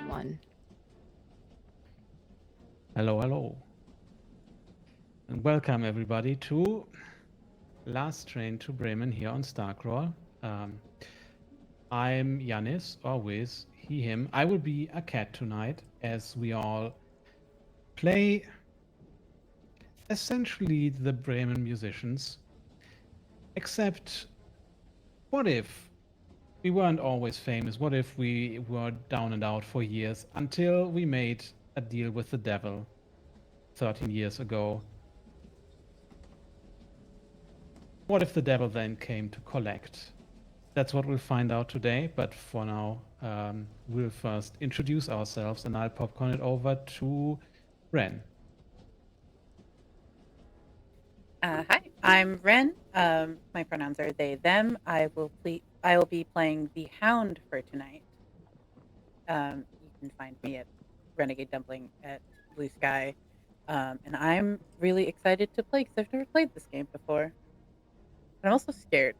One. Hello, hello. And welcome everybody to Last Train to Bremen here on Starcrawl. I'm Yanis, always he, him. I will be a cat tonight as we all play essentially the Bremen musicians. Except, what if we weren't always famous? What if we were down and out for years until we made a deal with the devil 13 years ago? What if the devil then came to collect? That's what we'll find out today. But for now, we'll first introduce ourselves and I'll popcorn it over to Ren. Hi, I'm Ren. My pronouns are they, them. I will be playing the Hound for tonight. You can find me at Renegade Dumpling at Blue Sky. And I'm really excited to play because I've never played this game before. But I'm also scared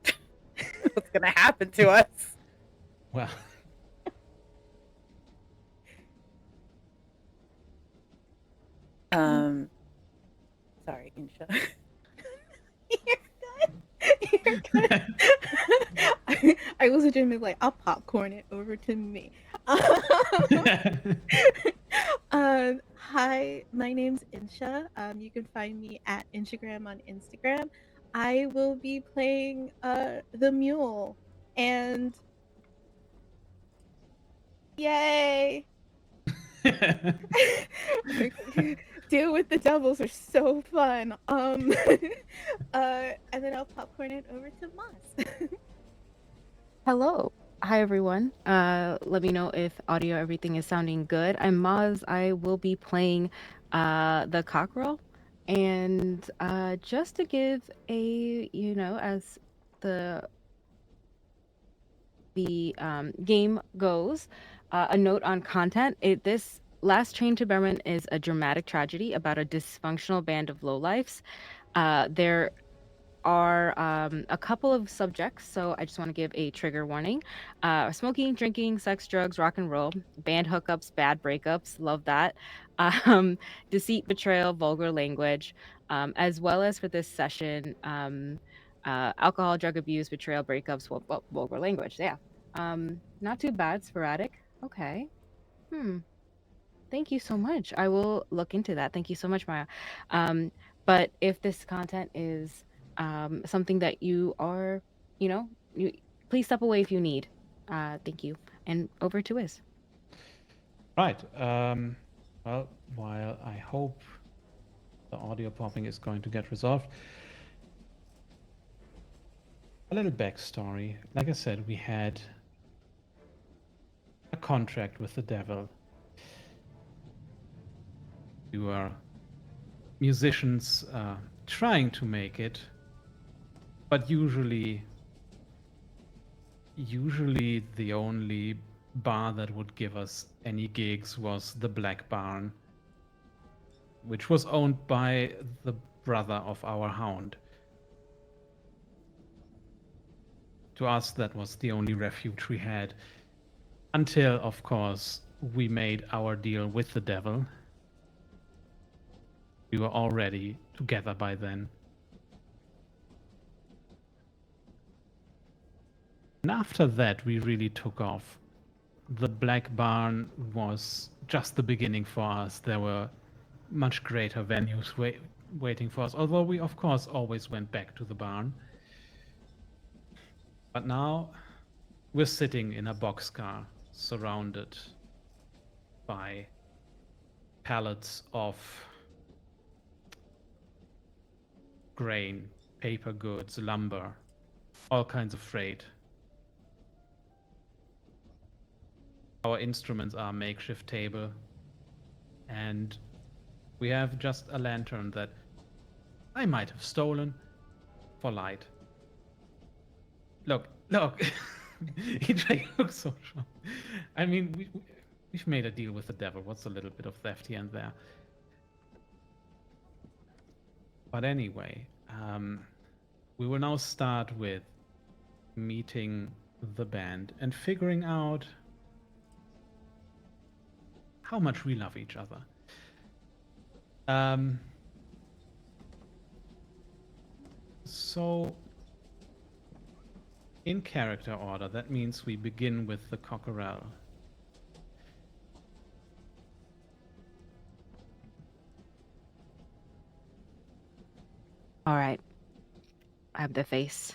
what's going to happen to us. Well, Sorry, Insha. You're good. I was legitimately like, I'll popcorn it over to me. Hi, my name's Insha. You can find me at Instagram on Instagram. I will be playing the mule, and yay! Deal with the devils are so fun. And then I'll popcorn it over to Moss. Hello. Hi, everyone. Let me know if audio everything is sounding good. I'm Maz. I will be playing the cockerel. And just to give a, as the game goes, a note on content. This Last Train to Bremen is a dramatic tragedy about a dysfunctional band of lowlifes. There are a couple of subjects, so I just want to give a trigger warning. Smoking, drinking, sex, drugs, rock and roll, band hookups, bad breakups, love that. Um, Deceit, betrayal, vulgar language, as well as for this session, alcohol, drug abuse, betrayal, breakups, vulgar language. Yeah. Not too bad, sporadic. Okay. Hmm. Thank you so much. I will look into that. Thank you so much, Maya. But if this content is something that you are, you please step away if you need. Thank you. And over to Wiz. Right. Well, while I hope the audio popping is going to get resolved, a little backstory. Like I said, we had a contract with the devil. We were musicians trying to make it, but usually the only bar that would give us any gigs was the Black Barn, which was owned by the brother of our hound. To us, that was the only refuge we had. Until, of course, we made our deal with the devil. We were already together by then. And after that, we really took off. The Black Barn was just the beginning for us. There were much greater venues waiting for us, although we, of course, always went back to the barn. But now we're sitting in a boxcar surrounded by pallets of grain, paper goods, lumber, all kinds of freight. Our instruments are a makeshift table, and we have just a lantern that I might have stolen for light. Look. EJ looks so shocked. I mean, we've made a deal with the devil. What's a little bit of theft here and there? But anyway, we will now start with meeting the band and figuring out how much we love each other. So, in character order, that means we begin with the cockerel. All right. I have the face.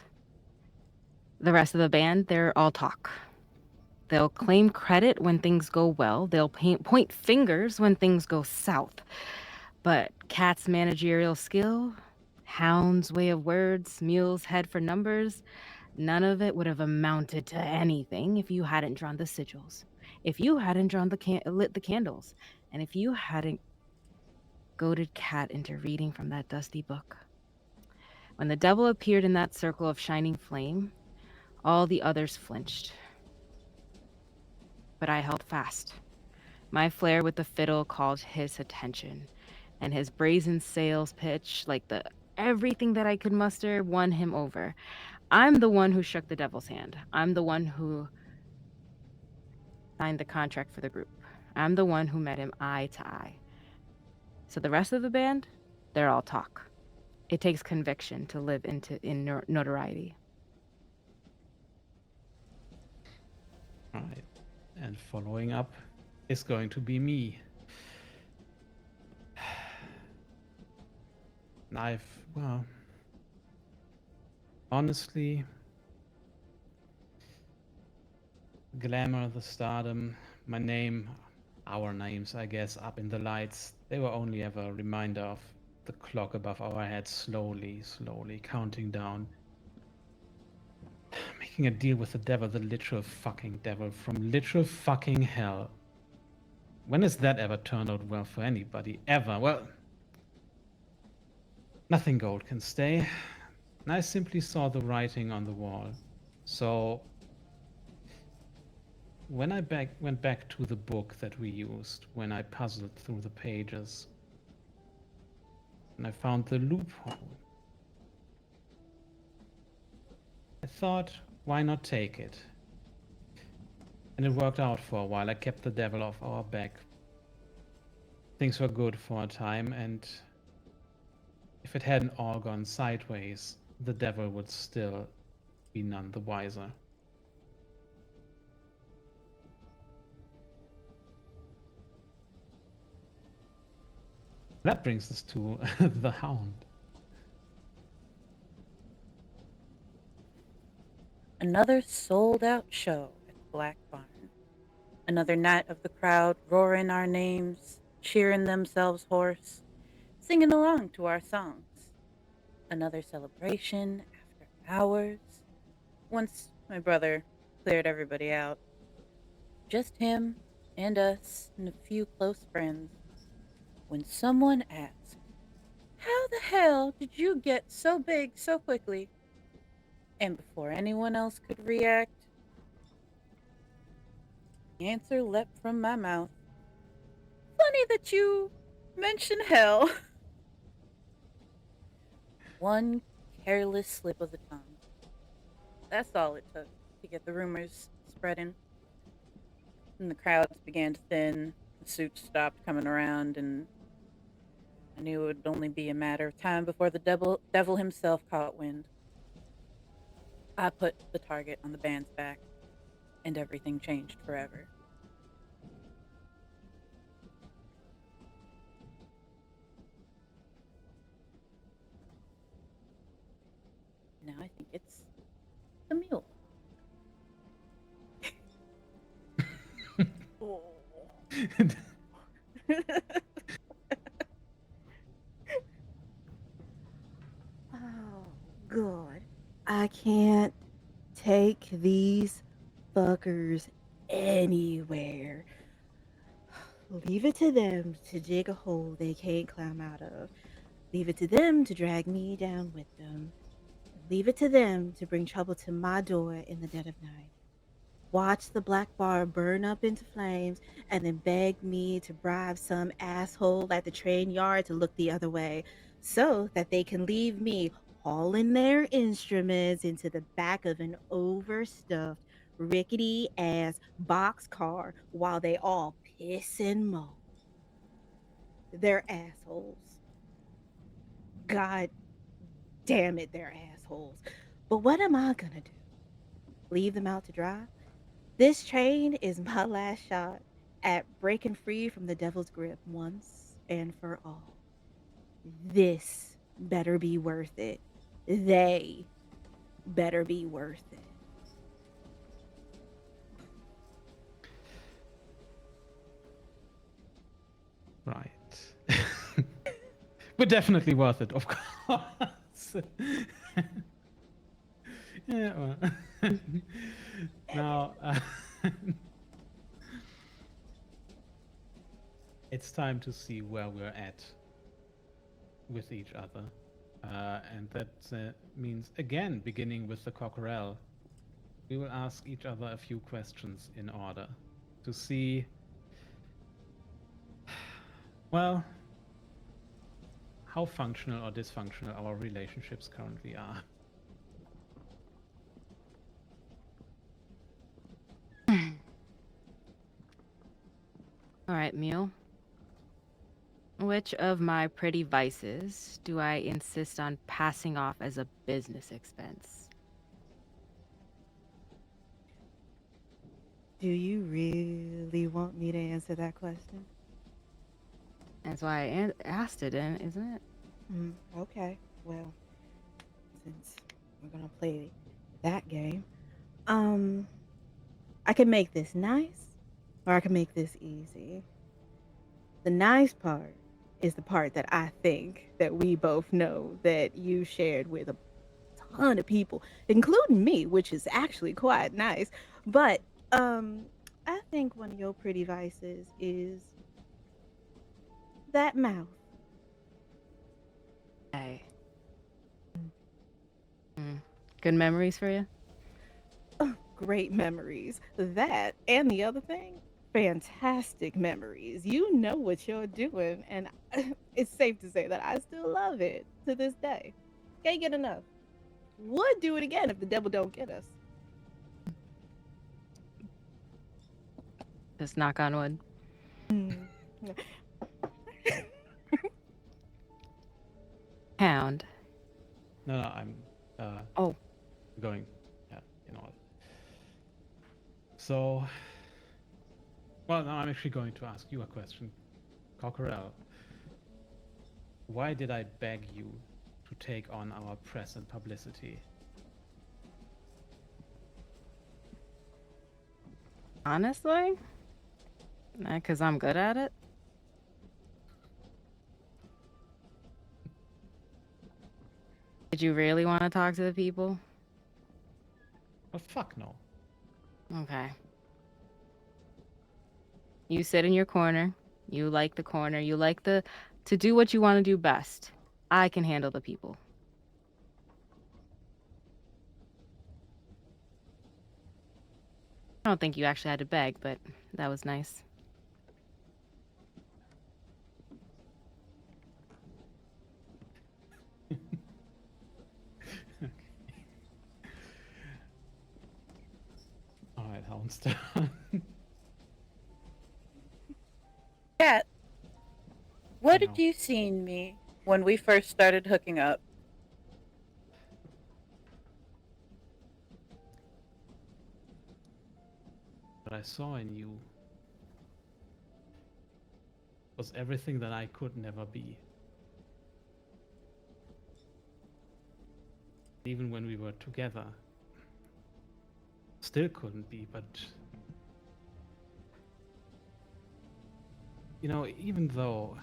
The rest of the band, they're all talk. They'll claim credit when things go well. They'll point fingers when things go south. But Cat's managerial skill, Hound's way of words, Mule's head for numbers, none of it would have amounted to anything if you hadn't drawn the sigils, if you hadn't lit the candles, and if you hadn't goaded Cat into reading from that dusty book. When the devil appeared in that circle of shining flame, all the others flinched. But I held fast. My flair with the fiddle called his attention, and his brazen sales pitch, like the everything that I could muster, won him over. I'm the one who shook the devil's hand. I'm the one who signed the contract for the group. I'm the one who met him eye to eye. So the rest of the band, they're all talk. It takes conviction to live in notoriety. All right. And following up is going to be me. Honestly, glamour, the stardom, my name, our names, I guess, up in the lights, they were only ever a reminder of the clock above our heads slowly counting down. Making a deal with the devil, the literal fucking devil from literal fucking hell. When has that ever turned out well for anybody? Ever? Well, nothing gold can stay. And I simply saw the writing on the wall. So when I went back to the book that we used, when I puzzled through the pages, and I found the loophole, I thought, why not take it? And it worked out for a while. I kept the devil off our back. Things were good for a time, and if it hadn't all gone sideways, the devil would still be none the wiser. That brings us to the Hound. Another sold-out show at the Black Barn. Another night of the crowd roaring our names, cheering themselves hoarse, singing along to our songs. Another celebration after hours. Once my brother cleared everybody out. Just him and us and a few close friends. When someone asked, "How the hell did you get so big so quickly?" And before anyone else could react, the answer leapt from my mouth. "Funny that you mention hell." One careless slip of the tongue. That's all it took to get the rumors spreading. And the crowds began to thin, the suits stopped coming around, and I knew it would only be a matter of time before the devil himself caught wind. I put the target on the band's back, and everything changed forever. Now I think it's the mule. Oh. Oh, God. I can't take these fuckers anywhere. Leave it to them to dig a hole they can't climb out of. Leave it to them to drag me down with them. Leave it to them to bring trouble to my door in the dead of night. Watch the black bar burn up into flames and then beg me to bribe some asshole at the train yard to look the other way so that they can leave me hauling their instruments into the back of an overstuffed, rickety ass boxcar while they all piss and moan. They're assholes. God damn it, they're assholes. But what am I gonna do? Leave them out to dry? This train is my last shot at breaking free from the devil's grip once and for all. This better be worth it. They better be worth it. Right. But definitely worth it, of course. Yeah, well. Now, it's time to see where we're at with each other. And that means, again, beginning with the cockerel. We will ask each other a few questions in order to see, well, how functional or dysfunctional our relationships currently are. All right, Mule. Which of my pretty vices do I insist on passing off as a business expense? Do you really want me to answer that question? That's why I asked it, isn't it? Okay. Well, since We're gonna play that game. Um, I can make this nice, or I can make this easy. The nice part is the part that I think that we both know that you shared with a ton of people, including me, which is actually quite nice. But I think one of your pretty vices is that mouth. Hey. Mm. Good memories for you? Oh, great memories. That and the other thing, fantastic memories. You know what you're doing, and it's safe to say that I still love it to this day. Can't get enough. Would do it again if the devil don't get us. Just knock on wood. Mm. Hound. No, I'm Oh, going. Yeah, you know what. So, well, now I'm actually going to ask you a question, Cockerel. Why did I beg you to take on our press and publicity? honestly? Because I'm good at it. Did you really want to talk to the people? Oh, fuck no. Okay. You sit in your corner. You like the corner. You like to do what you want to do best. I can handle the people. I don't think you actually had to beg, but that was nice. All right, Houndster. Cat, what You did know, you see in me when we first started hooking up? what I saw in you was everything that I could never be. Even when we were together, still couldn't be, but you know, even though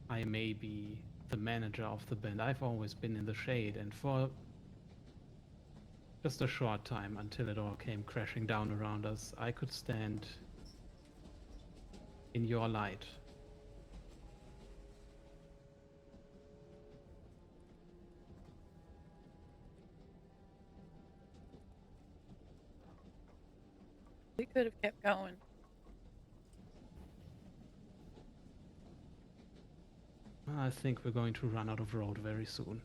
I may be the manager of the band, I've always been in the shade, and for just a short time until it all came crashing down around us, I could stand in your light. We could have kept going. I think we're going to run out of road very soon.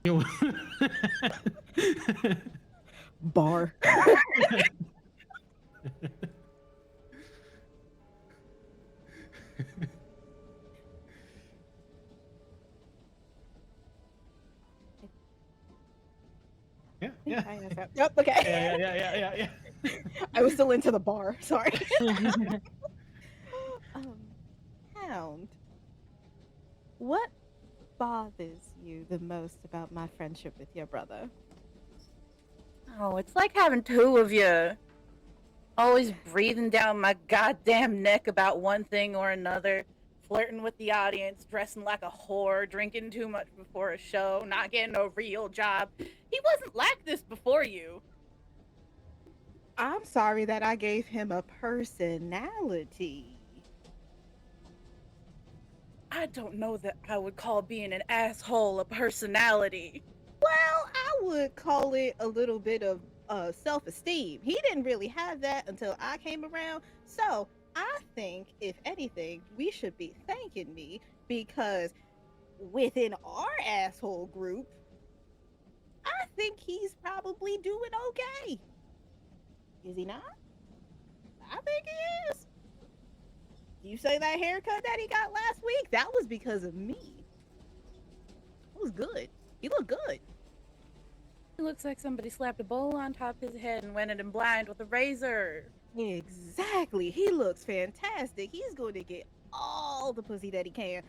You- Bar. Yeah, yeah. I asked that. Yep. Okay. Yeah. I was still into the bar. Sorry. um, Hound. What bothers you the most about my friendship with your brother? Oh, it's like having two of you. Always breathing down my goddamn neck about one thing or another, flirting with the audience, dressing like a whore, drinking too much before a show, not getting a real job. He wasn't like this before you. I'm sorry that I gave him a personality. I don't know that I would call being an asshole a personality. Well, I would call it a little bit of self esteem. He didn't really have that until I came around. So I think, if anything, we should be thanking me because within our asshole group, I think he's probably doing okay. Is he not? I think he is. You say that haircut that he got last week? That was because of me. It was good. He looked good. It looks like somebody slapped a bowl on top of his head and went at him blind with a razor. Exactly. He looks fantastic. He's going to get all the pussy that he can.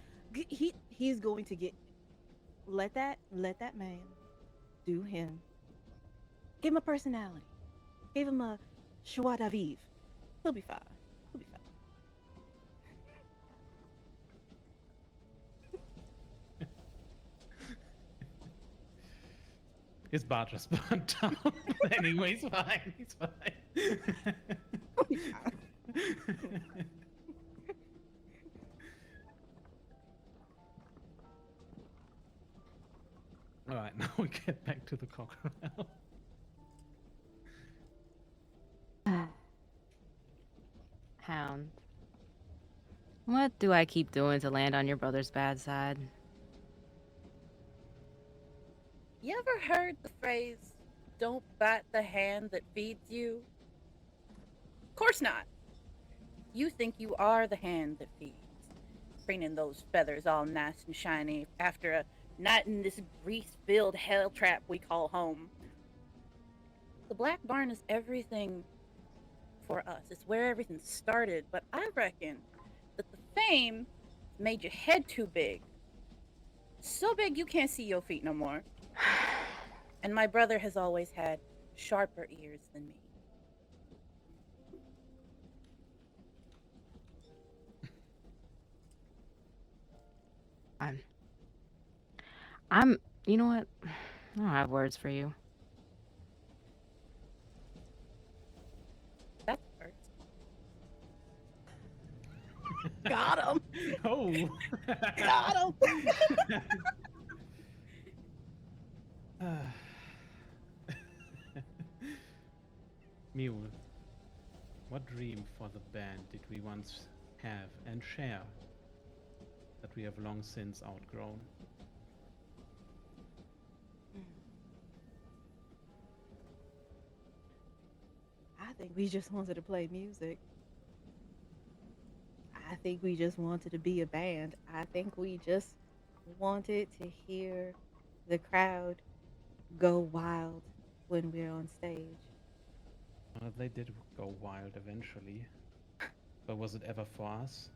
He's going to get let that man do him. Give him a personality. Give him a joie de vivre. He'll be fine. He'll be fine. His bar just burnt down. Anyway, he's fine. He's fine. He'll be fine. All right, now we get back to the crocodile. Hound. What do I keep doing to land on your brother's bad side? You ever heard the phrase, don't bite the hand that feeds you? Of course not. You think you are the hand that feeds, preening those feathers all nice and shiny after a night in this grease-filled hell trap we call home. The Black Barn is everything for us. It's where everything started, but I reckon that the fame made your head too big. So big you can't see your feet no more. And my brother has always had sharper ears than me. I'm, I'm, you know what? I don't have words for you. That's first. Got him. Oh. Got him. Mule, what dream for the band did we once have and share that we have long since outgrown? I think we just wanted to play music. I think we just wanted to be a band. I think we just wanted to hear the crowd go wild when we're on stage. Well, they did go wild eventually. But was it ever for us?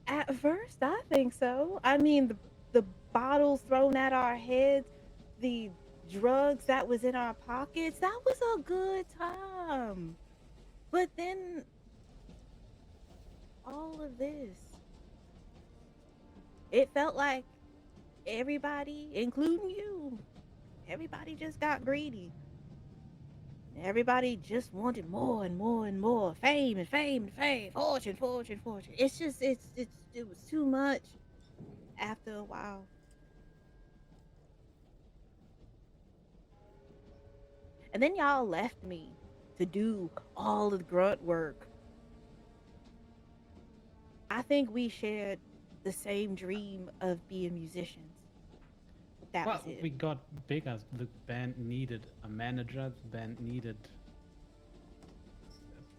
At first, I think so. I mean, the bottles thrown at our heads, the drugs that was in our pockets, that was a good time. But then all of this, it felt like everybody, including you, everybody just got greedy. Everybody just wanted more and more and more fame and fame and fame, fortune, fortune, fortune. It's just, it was too much after a while. And then y'all left me to do all of the grunt work. I think we shared the same dream of being musicians. That Well, was it. we got bigger. The band needed a manager, the band needed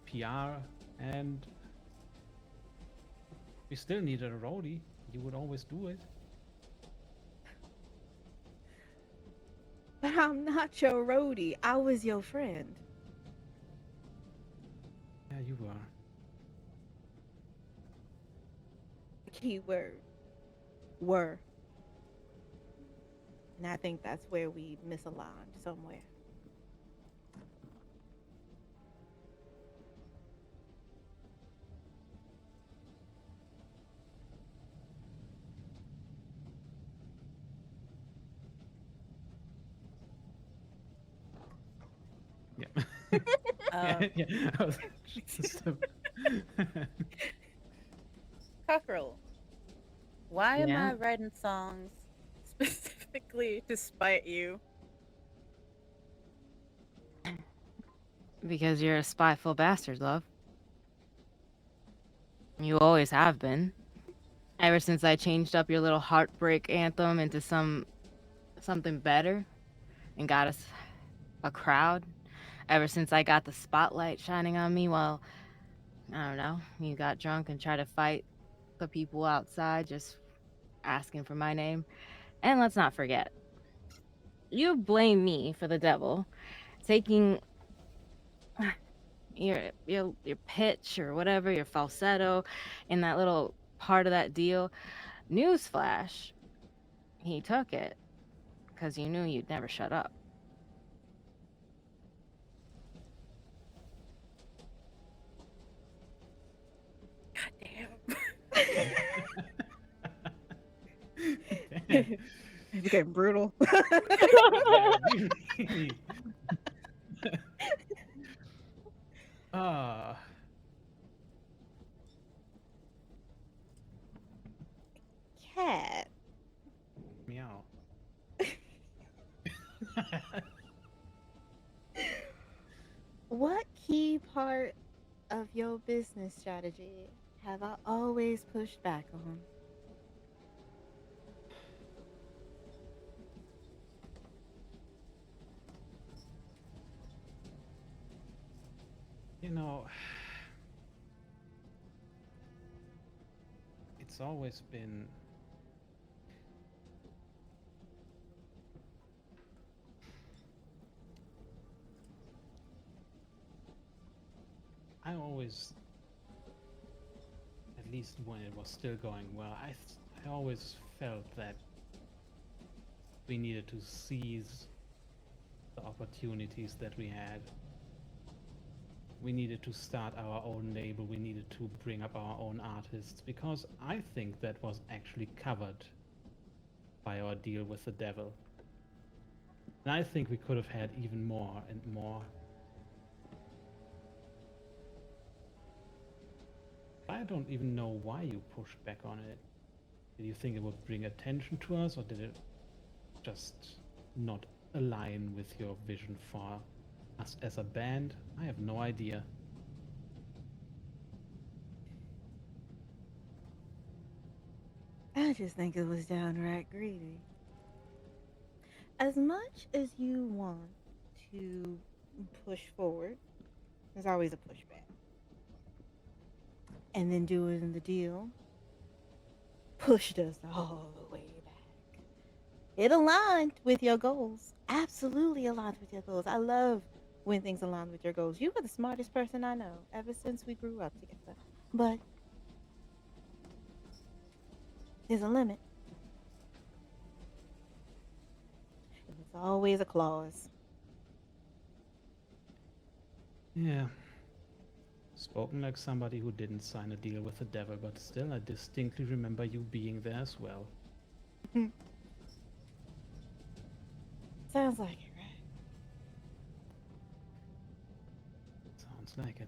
PR, and we still needed a roadie. You would always do it. But I'm not your roadie. I was your friend. Yeah, you were. Keyword were. And I think that's where we misaligned somewhere. Yeah. Um, yeah. I was just, Cockerel, why am Yeah. I writing songs specifically to spite you? Because you're a spiteful bastard, love. You always have been. Ever since I changed up your little heartbreak anthem into something better and got us a crowd. Ever since I got the spotlight shining on me while, I don't know, you got drunk and tried to fight the people outside just asking for my name. And let's not forget, You blame me for the devil taking your pitch or whatever, your falsetto in that little part of that deal. Newsflash, he took it because you knew you'd never shut up. God damn. Damn. It became brutal. Yeah, we really. Ah, Cat. meow. What key part of your business strategy have I always pushed back on? You know, it's always been. I always, at least when it was still going well, I always felt that we needed to seize the opportunities that we had. We needed to start our own label. We needed to bring up our own artists because I think that was actually covered by our deal with the devil. And I think we could have had even more and more. I don't even know why you pushed back on it. Did you think it would bring attention to us, or did it just not align with your vision for us as a band? I have no idea. I just think it was downright greedy. As much as you want to push forward, there's always a pushback. And then doing the deal pushed us all the way back. It aligned with your goals. Absolutely aligned with your goals. I love when things align with your goals. You are the smartest person I know ever since we grew up together. But there's a limit. And there's always a clause. Yeah. Spoken like somebody who didn't sign a deal with the devil, but still, I distinctly remember you being there as well. Sounds like it, right? Sounds like it.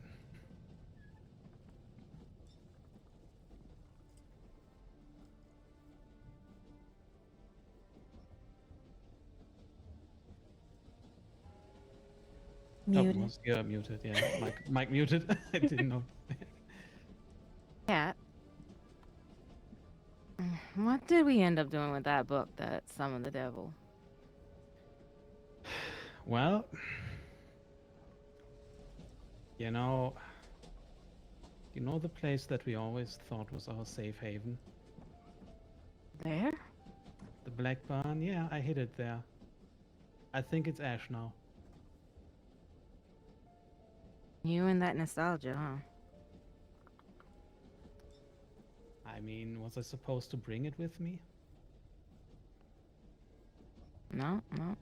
Muted. Was you're muted? Yeah, Mike muted. I didn't know. Cat, what did we end up doing with that book that summoned the devil? Well, you know, the place that we always thought was our safe haven, There? the Black Barn. Yeah, I hid it there. I think it's ash now. You and that nostalgia, huh? I mean, was I supposed to bring it with me? No, no.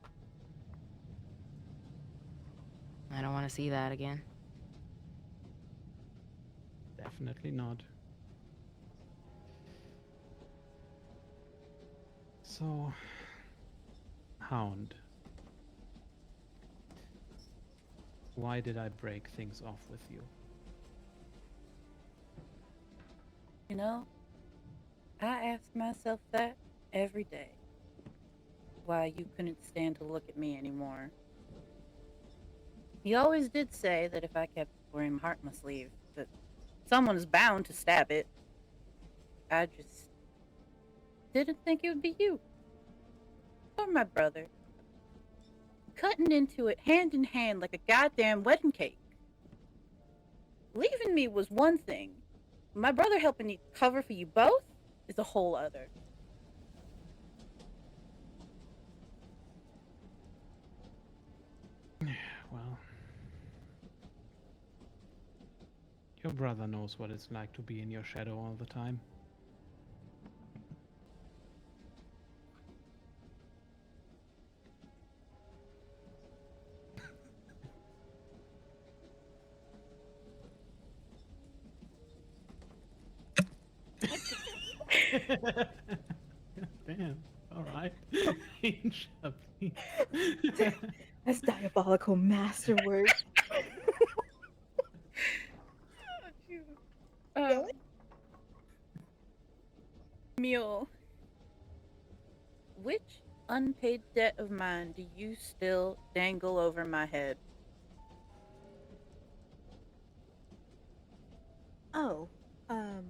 I don't want to see that again. Definitely not. So, Hound, why did I break things off with you? You know, I ask myself that every day. Why you couldn't stand to look at me anymore. He always did say that if I kept wearing my heart on my sleeve, that someone is bound to stab it. I just didn't think it would be you. Or my brother. Cutting into it hand in hand like a goddamn wedding cake. Leaving me was one thing. My brother helping you cover for you both is a whole other. Well, your brother knows what it's like to be in your shadow all the time. Damn. All right. Incha, please. That's diabolical masterwork. Oh, Jesus. Really? Mule, which unpaid debt of mine do you still dangle over my head? Oh, um,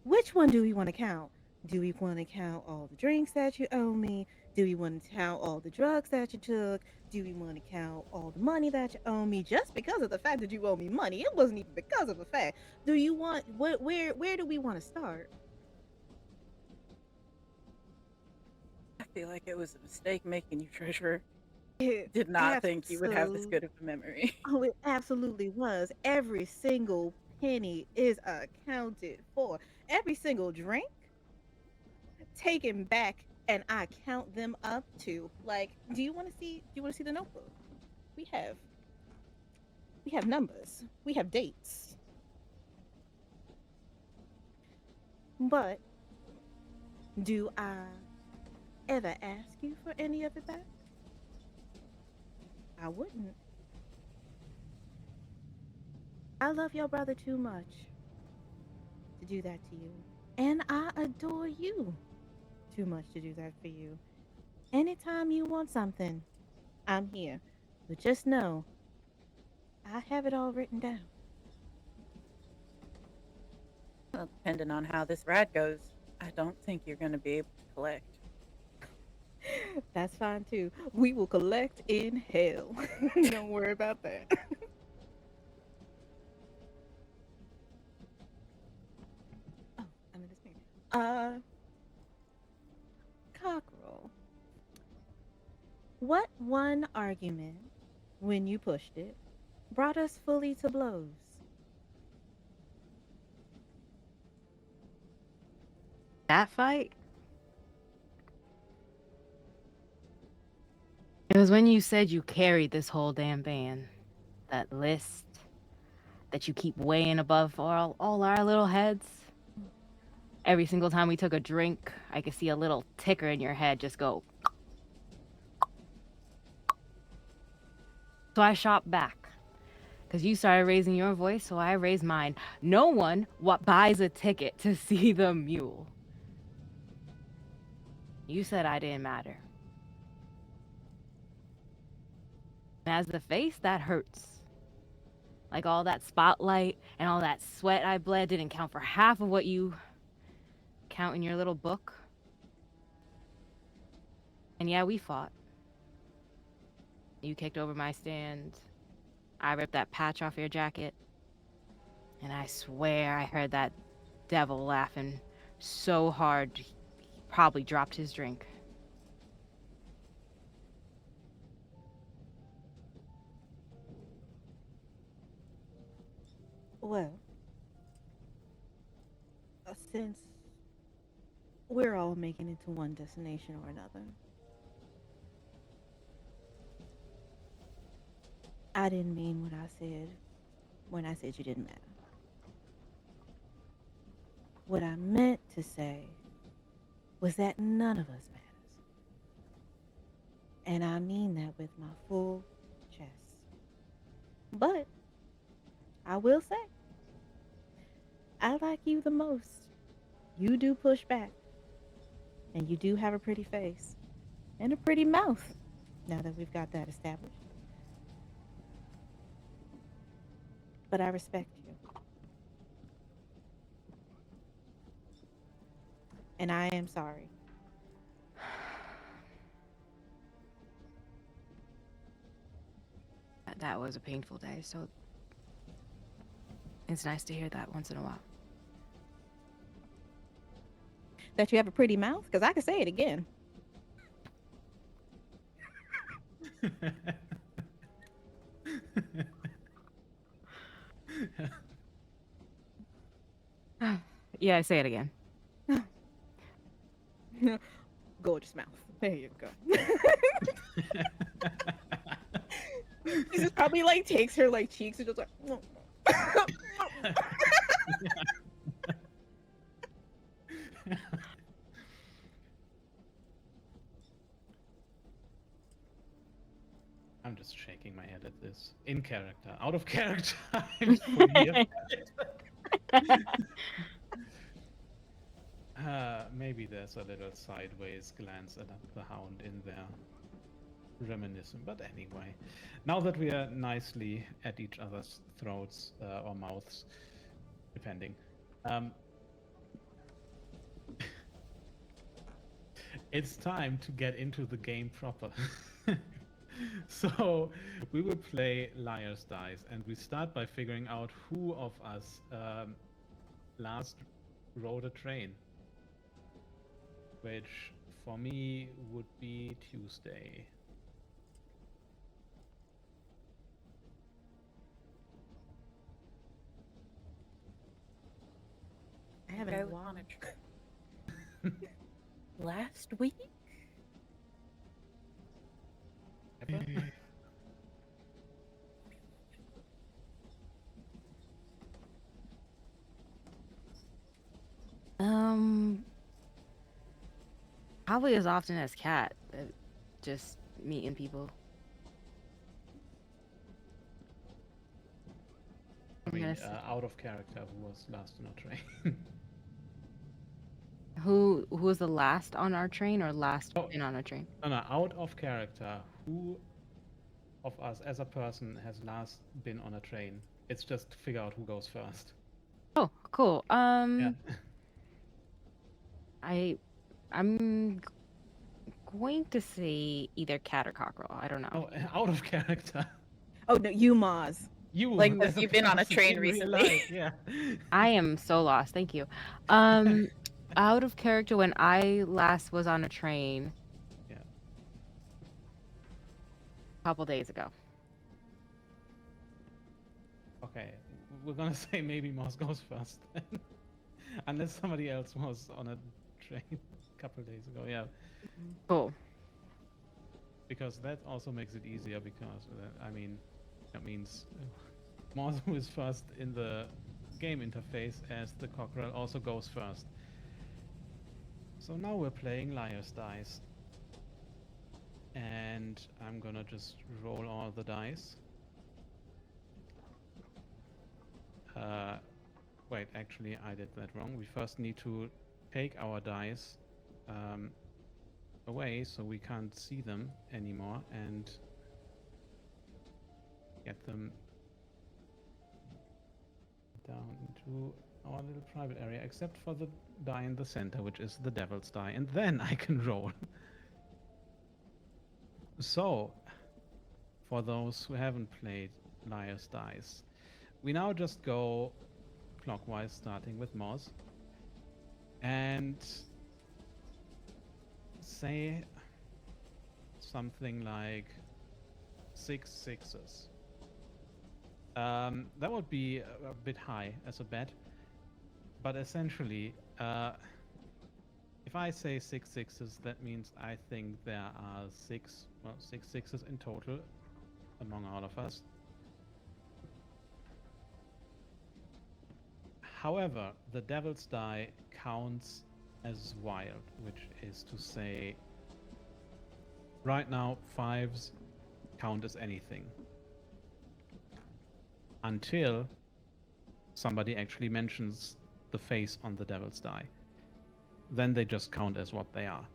which one do we want to count? Do we want to count all the drinks that you owe me? Do we want to count all the drugs that you took? Do we want to count all the money that you owe me just because of the fact that you owe me money? It wasn't even because of the fact. Do you want where do we want to start? I feel like it was a mistake making you treasurer. It Did not think you would have this absolutely good of a memory. Oh, it absolutely was. Every single penny is accounted for. Every single drink taken back and I count them up too. Like, do you want to see the notebook? We have we have numbers. We have dates. But do I ever ask you for any of it back? I wouldn't. I love your brother too much to do that to you. And I adore you too much to do that for you. Anytime you want something, I'm here. But just know, I have it all written down. Well, depending on how this ride goes, I don't think you're going to be able to collect. That's fine too. We will collect in hell. Don't worry about that. Oh, I'm in this mirror. Cockerel. What one argument, when you pushed it, brought us fully to blows? That fight? It was when you said you carried this whole damn band. That list that you keep weighing above all our little heads. Every single time we took a drink, I could see a little ticker in your head just go. So I shot back. Because you started raising your voice, so I raised mine. No one what buys a ticket to see the mule. You said I didn't matter. As the face, that hurts. Like all that spotlight and all that sweat I bled didn't count for half of what you count in your little book. And yeah, we fought. You kicked over my stand. I ripped that patch off your jacket. And I swear I heard that devil laughing so hard he probably dropped his drink. Well, since we're all making it to one destination or another, I didn't mean what I said when I said you didn't matter. What I meant to say was that none of us matters. And I mean that with my full chest. But I will say, I like you the most. You do push back. And you do have a pretty face. And a pretty mouth. Now that we've got that established. But I respect you. And I am sorry. That was a painful day, so it's nice to hear that once in a while. That you have a pretty mouth? Because I could say it again. Yeah, say it again. Gorgeous mouth. There you go. She just probably like takes her like cheeks and just like. I'm just shaking my head at this. In character. Out of character, I'm fully offended. Maybe there's a little sideways glance at the hound in there. Reminiscent. But anyway, now that we are nicely at each other's throats or mouths, depending, it's time to get into the game proper. So we will play Liar's Dice, and we start by figuring out who of us last rode a train, which for me would be Tuesday. I I haven't was watched. on a trip last week. Ever? Probably as often as Cat. Just meeting people. I mean, Yes. out of character, who was last on a train? Who was the last on our train or last Oh. in on a train? No, out of character, who of us as a person has last been on a train? It's just to figure out who goes first. Oh, cool. Yeah. I'm going to say either Cat or Cockerel. I don't know. Oh, out of character. Oh no, you Maz. You Like, as have a you been on a person train in real recently? life, yeah. I am so lost. Thank you. Out of character, when I last was on a train. Yeah. A couple days ago. Okay, we're gonna say maybe Moss goes first, unless somebody else was on a train a couple days ago. Yeah. Cool. Because that also makes it easier because I mean that means Moss, who is first in the game interface as the cockerel, also goes first. So now we're playing Liar's Dice, and I'm gonna just roll all the dice. Wait, actually I did that wrong. We first need to take our dice away so we can't see them anymore and get them down into our little private area, except for the die in the center, which is the devil's die, and then I can roll. So, for those who haven't played Liar's Dice, we now just go clockwise, starting with Moz, and say something like 6 sixes. That would be a bit high as a bet, but essentially, if I say 6 sixes, that means I think there are 6 sixes in total among all of us. However, the devil's die counts as wild, which is to say, right now, 5s count as anything. Until somebody actually mentions the face on the devil's die. Then they just count as what they are.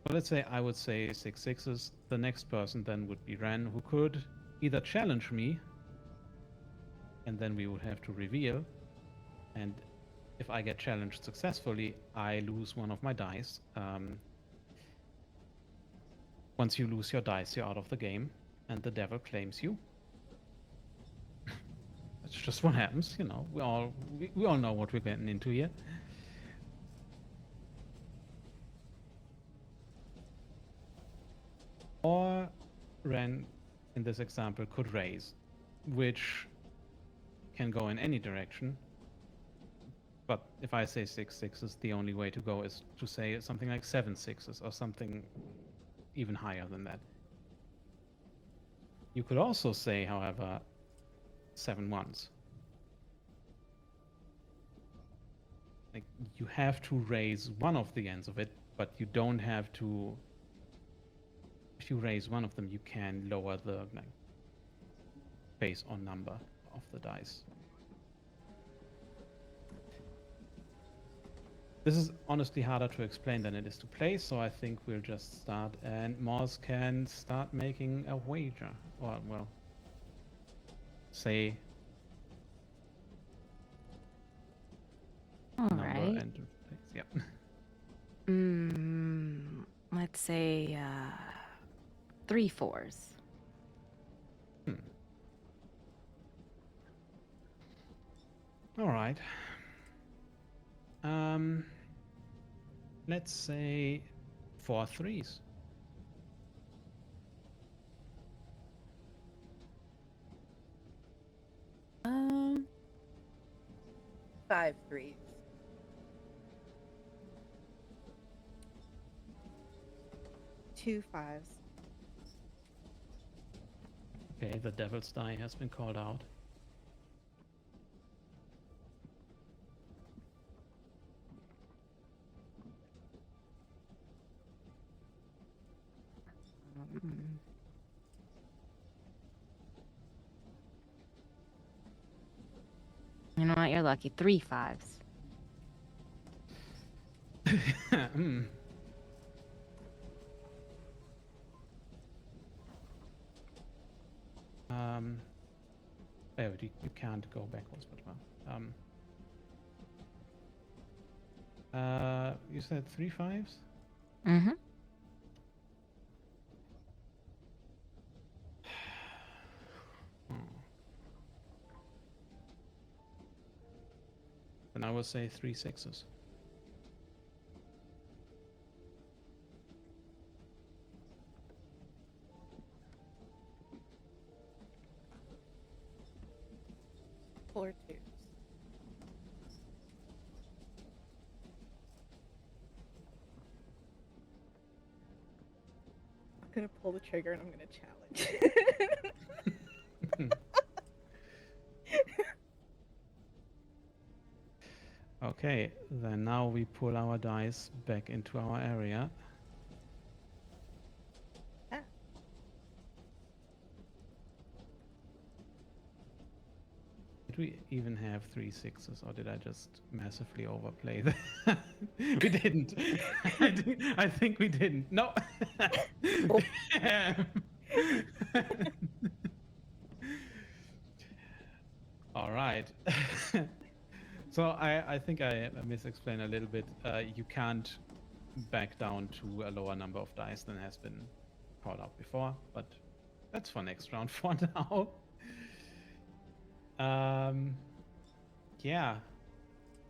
So let's say I would say 6 sixes. The next person then would be Ren, who could either challenge me, and then we would have to reveal. And if I get challenged successfully, I lose one of my dice. Once you lose your dice, you're out of the game, and the devil claims you. That's just what happens, you know. We all know what we're getting into here. Or Ren, in this example, could raise, which can go in any direction. But if I say 6 sixes, the only way to go is to say something like 7 sixes or something even higher than that. You could also say, however, 7 ones. Like, you have to raise one of the ends of it, but you don't have to. If you raise one of them, you can lower the base or number of the dice. This is honestly harder to explain than it is to play, so I think we'll just start, and Moz can start making a wager. Or, well, say All number right. and place. Yeah. Let's say 3 4s. All right. Let's say 4 3s. Um, 5 3s. 2 5s. Okay, the devil's die has been called out. Mm. You know what? You're lucky. 3 5s. Oh, you can't go backwards, but well. You said 3 5s? Mm-hmm. Then I will say 3 6s. Four 2s. I'm gonna pull the trigger and I'm gonna challenge. Okay, then now we pull our dice back into our area. Ah. Did we even have 3 6s, or did I just massively overplay that? We didn't. I think we didn't. No. Oh. All right. So I think I misexplained a little bit. You can't back down to a lower number of dice than has been called out before, but that's for next round for now. Yeah,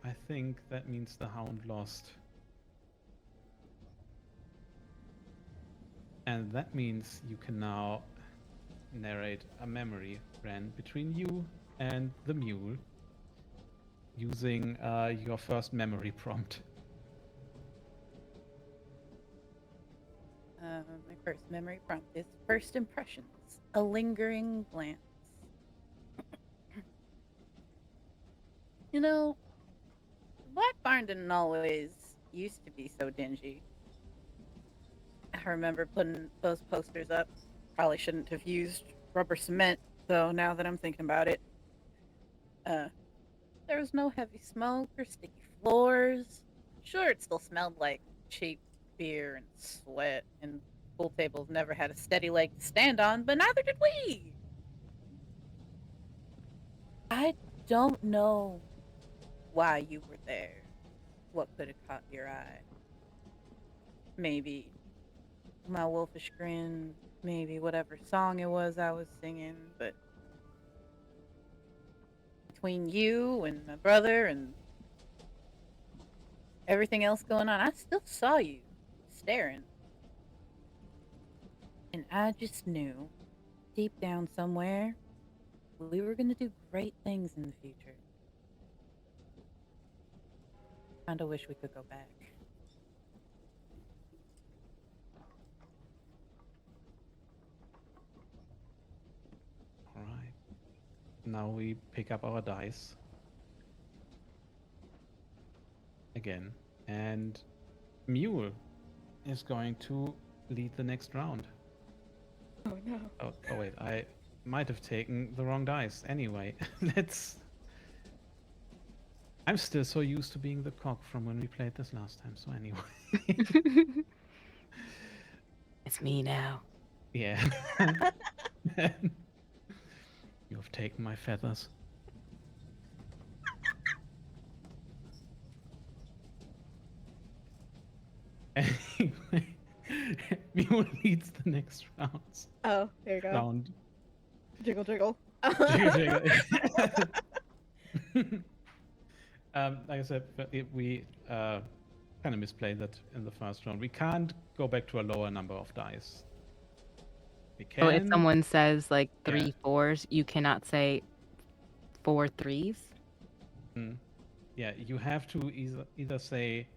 I think that means the Hound lost. And that means you can now narrate a memory, Ren, between you and the mule using your first memory prompt. My first memory prompt is first impressions, a lingering glance. You know, Black Barn didn't always used to be so dingy. I remember putting those posters up. Probably shouldn't have used rubber cement, though, now that I'm thinking about it. There was no heavy smoke or sticky floors. Sure, it still smelled like cheap beer and sweat, and pool tables never had a steady leg to stand on, but neither did we. I don't know why you were there. What could have caught your eye? Maybe my wolfish grin, maybe whatever song it was I was singing, but between you and my brother and everything else going on, I still saw you staring. And I just knew, deep down somewhere, we were going to do great things in the future. Kinda wish we could go back. All right. Now we pick up our dice again, and Mule is going to lead the next round. Oh no. Oh wait, I might have taken the wrong dice. Anyway, I'm still so used to being the cock from when we played this last time. So anyway, It's me now. yeah. You have taken my feathers. Anyway, Mule leads the next Oh, there you go. round. Jiggle, jiggle. Jiggle, jiggle. Like I said, we kind of misplayed that in the first round. We can't go back to a lower number of dice. We can. So if someone says like Yeah. 3 4s, you cannot say 4 3s. Yeah, you have to either say,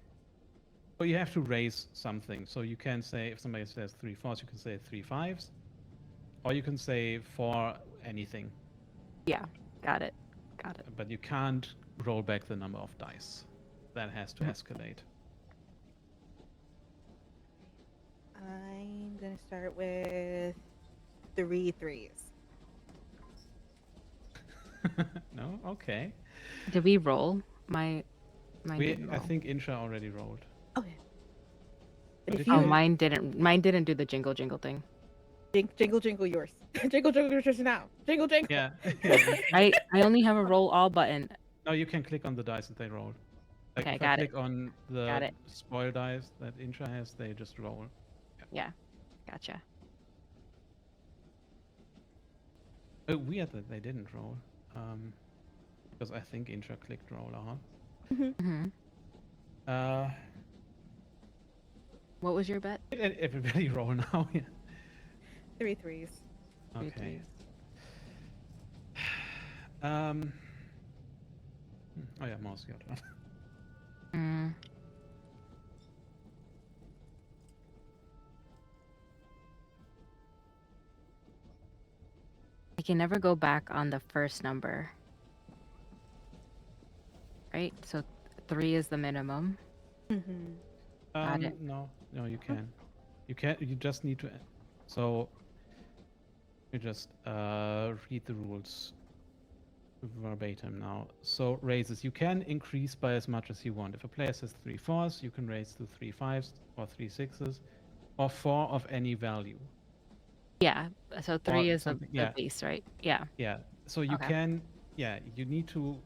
or you have to raise something. So you can say, if somebody says 3 4s, you can say 3 5s, or you can say 4 anything. Yeah, got it. Got it. But you can't roll back the number of dice. That has to escalate. I'm gonna start with 3 3s. No, okay. Did we roll? Mine didn't I roll. think Insha already rolled. Okay. But But if if you Oh, mine didn't. Mine didn't do the jingle jingle thing. jingle, jingle yours. Jingle, jingle yours now. Jingle, jingle. Yeah. I only have a roll all button. No, you can click on the dice that they rolled. Like Okay, if I got it. click on the Got it. spoil dice that Insha has, they just roll. Yeah, gotcha. Oh, weird that they didn't roll. Because I think Insha clicked roll on. Hmm. Uh, What was your bet? everybody roll now. Yeah. 3 3s. Three Okay. threes. Oh yeah, mouse got one. Mm. I can never go back on the first number. Right? So 3 is the minimum. Mm-hmm. Got it. No, you can. You can. You just need to. So you just read the rules verbatim now. So raises, you can increase by as much as you want. If a player says 3 4s, you can raise to 3 5s or 3 6s, or 4 of any value. Yeah. So 3 is the something, yeah. base, right? Yeah. Yeah. So you Okay. can. Yeah. You need to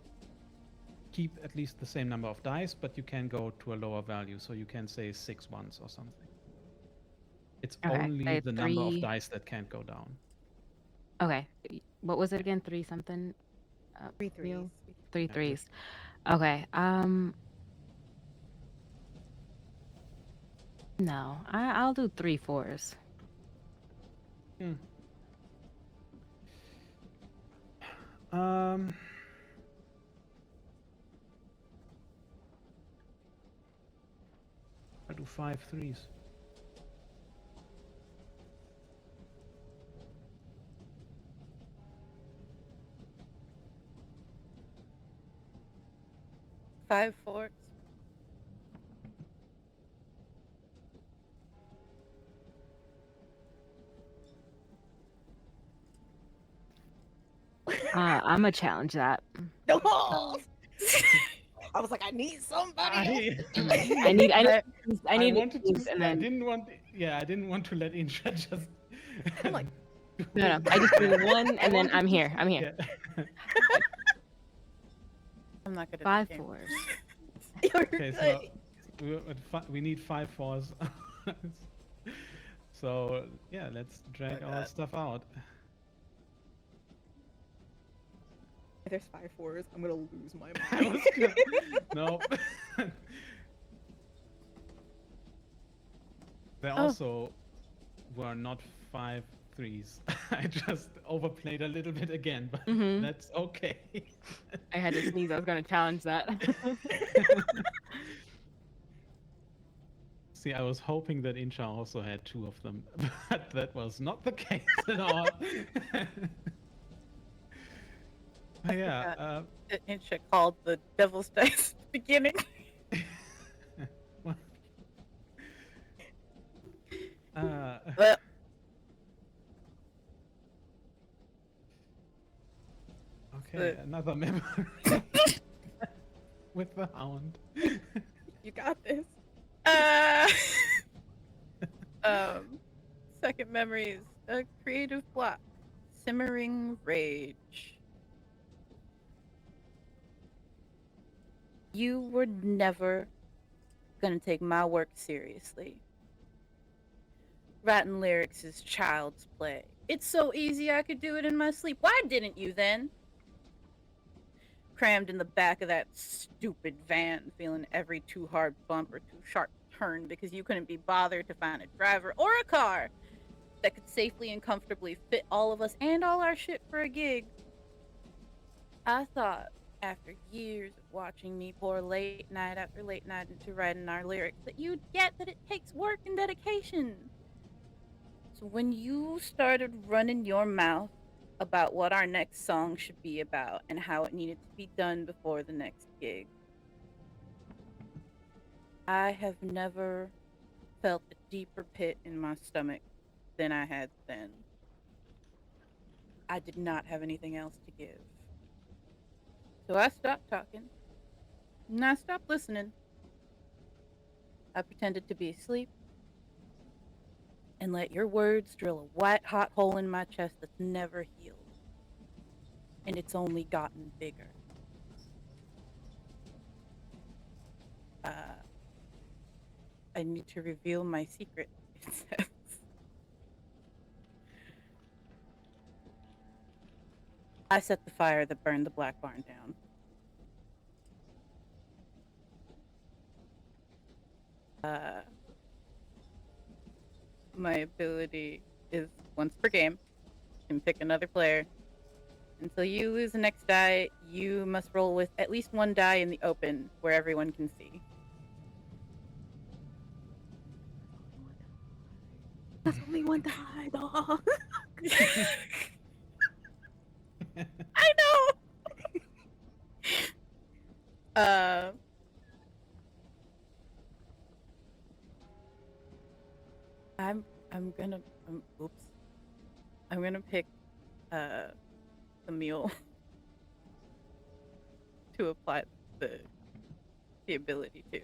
keep at least the same number of dice, but you can go to a lower value. So you can say 6 1s or something. It's Okay, only say the number of 3. dice that can't go down. Okay. What was it again? 3 something? 3 3s. Neil? 3 Yeah, 3s. Okay. No, I'll do 3 4s. I do 5 3s. Five fours. I'm gonna challenge that. No. I was like, I need somebody. I need I wanted wanted to, to. and I then didn't want. Yeah, I didn't want to let Insha just. I'm like, no, I just do 1, and then I'm here. I'm here. Yeah. I'm not good at 5 this game. 4s. you're Okay, good. so we need 5 4s. So yeah, let's drag Oh, our God. stuff out. If there's 5 4s, I'm gonna lose my I mind. was gonna, no. There also were not 5 3s. I just overplayed a little bit again, but Mhm. that's okay. I had to sneeze. I was gonna challenge that. See, I was hoping that Incha also had two of them, but that was not the case at all. But yeah, Forgot that Insha called the devil's dice at the beginning. well, Well, okay, another memory with the hound. you got this. Uh, second memory is a creative block. Simmering rage. You were never gonna take my work seriously. Writing lyrics is child's play. It's so easy I could do it in my sleep. Why didn't you then? Crammed in the back of that stupid van, feeling every too hard bump or too sharp turn because you couldn't be bothered to find a driver or a car that could safely and comfortably fit all of us and all our shit for a gig. I thought, after years of watching me pour late night after late night into writing our lyrics, that you'd get that it takes work and dedication. So when you started running your mouth about what our next song should be about and how it needed to be done before the next gig, I have never felt a deeper pit in my stomach than I had then. I did not have anything else to give. So I stopped talking and I stopped listening. I pretended to be asleep and let your words drill a white hot hole in my chest that's never healed. And it's only gotten bigger. I need to reveal my secret, it says. I set the fire that burned the Black Barn down. My ability is once per game. You can pick another player. Until you lose the next die, you must roll with at least one die in the open where everyone can see. That's only one die, dog. I know. Uh, I'm gonna oops. I'm gonna pick the mule to apply the ability to.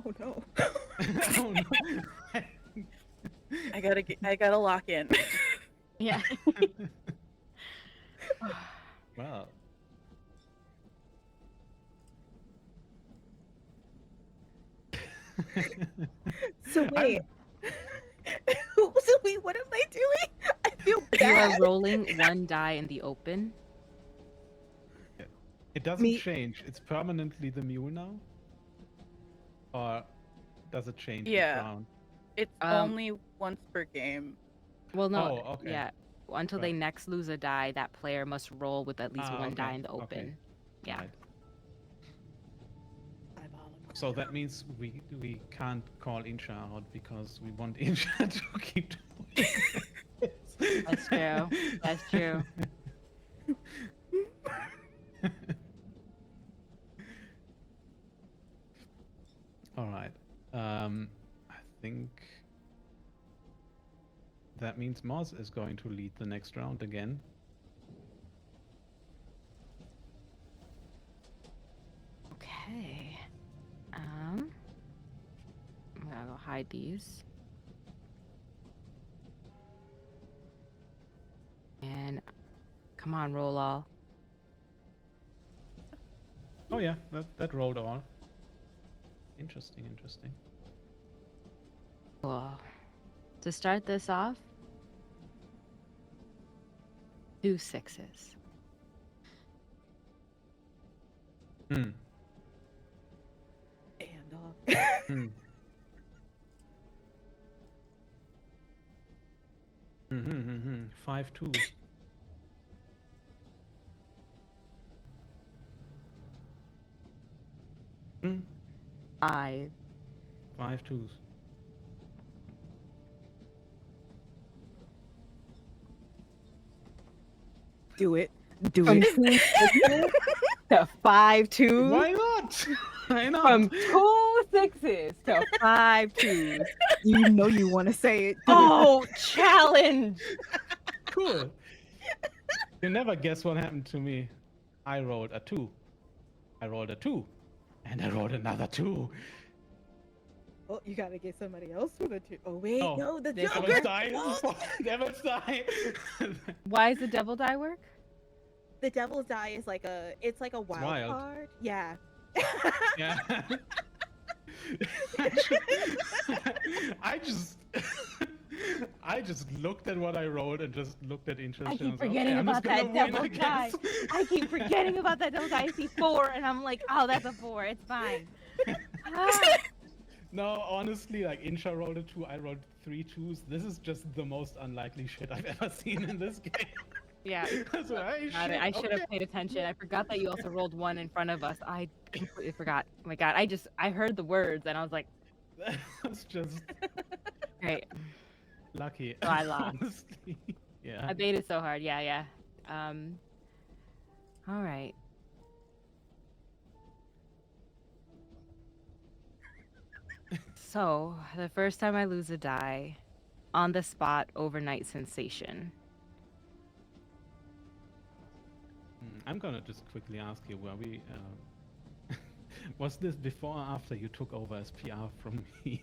Oh no. Oh no. I gotta lock in. Yeah. Well, So wait. So wait, what am I doing? I feel You are bad. rolling one die in the open. it doesn't change. It's permanently the mule now? Or does it change each Yeah. round? It's only once per game. Well, no. Oh, okay. Yeah. Until they next lose a die, that player must roll with at least one die in the open. Yeah. Right. So that means we can't call Incha out because we want Incha to keep doing this. That's true. That's true. All right. I think that means Moz is going to lead the next round again. Okay. I'm gonna go hide these. And come on, roll all. Oh yeah, that rolled all. Interesting. Cool. To start this off, 2 6s. Hmm. And dog. Hmm. Mm-hmm. 5 2s. Hmm. 5. 5 twos. Do it. Do From it. 2 6s to 5 2s. Why not? Why not? From 2 6s to 5 2s. You know you want to say it. Do it. Oh, challenge! Cool. You never guess what happened to me. I rolled a 2. I rolled a 2. And I rolled another 2. Oh, you gotta get somebody else with a 2. Oh wait, Oh, no, the Devil's Joker. Devil's die. Devil's die. Why does the devil die work? The devil's die is like it's like a wild, wild. card. Yeah. Yeah. I just I just looked at what I wrote and just looked at interest. I and keep was like, forgetting okay, I'm about just that gonna win, devil I die. guess. I keep forgetting about that devil die. I see 4, and I'm like, oh, that's a 4. It's fine. Ah. No, honestly, like Incha rolled a 2, I rolled 3 2s. This is just the most unlikely shit I've ever seen in this game. Yeah, So, hey, got it. shit, I should have paid attention. I forgot that you also rolled 1 in front of us. I completely forgot. Oh my god, I heard the words, and I was like, That's just great. lucky. So I lost. Honestly. Yeah. I baited so hard. Yeah. All right. So, the first time I lose a die, on the spot overnight sensation. I'm gonna just quickly ask you, were we was this before or after you took over as PR from me?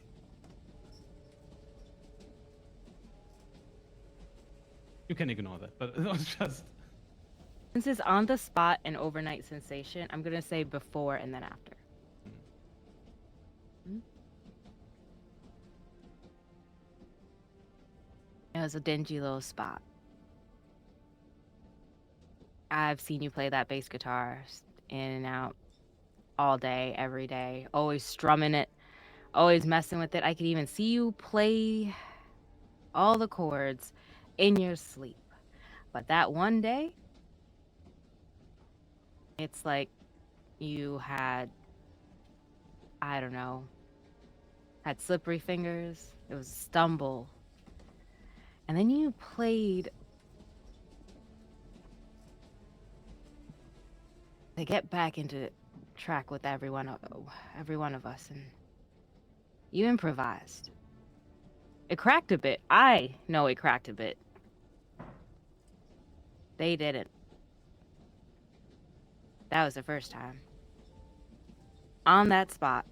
You can ignore that, but it was just Since it's on the spot and overnight sensation, I'm going to say before and then after. It was a dingy little spot. I've seen you play that bass guitar in and out all day, every day, always strumming it, always messing with it. I could even see you play all the chords in your sleep. But that one day, it's like you had, I don't know, had slippery fingers. It was a stumble. And then you played to get back into track with every one of us, and you improvised. It cracked a bit. I know it cracked a bit. They didn't. That was the first time. On that spot,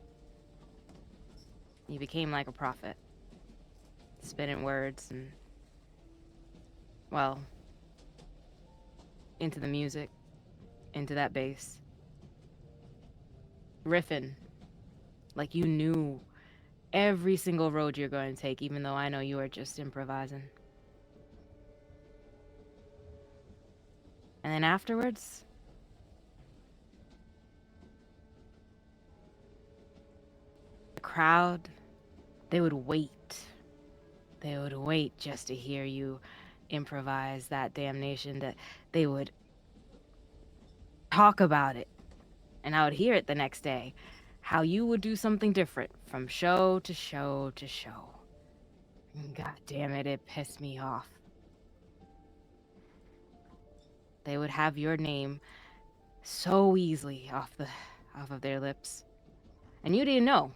you became like a prophet, spitting words and, well, into the music, into that bass, riffing like you knew every single road you're going to take, even though I know you were just improvising. And then afterwards, the crowd, they would wait. They would wait just to hear you improvise that damnation, that they would talk about it. And I would hear it the next day, how you would do something different from show to show to show. And God damn it, it pissed me off. They would have your name so easily off of their lips. And you didn't know,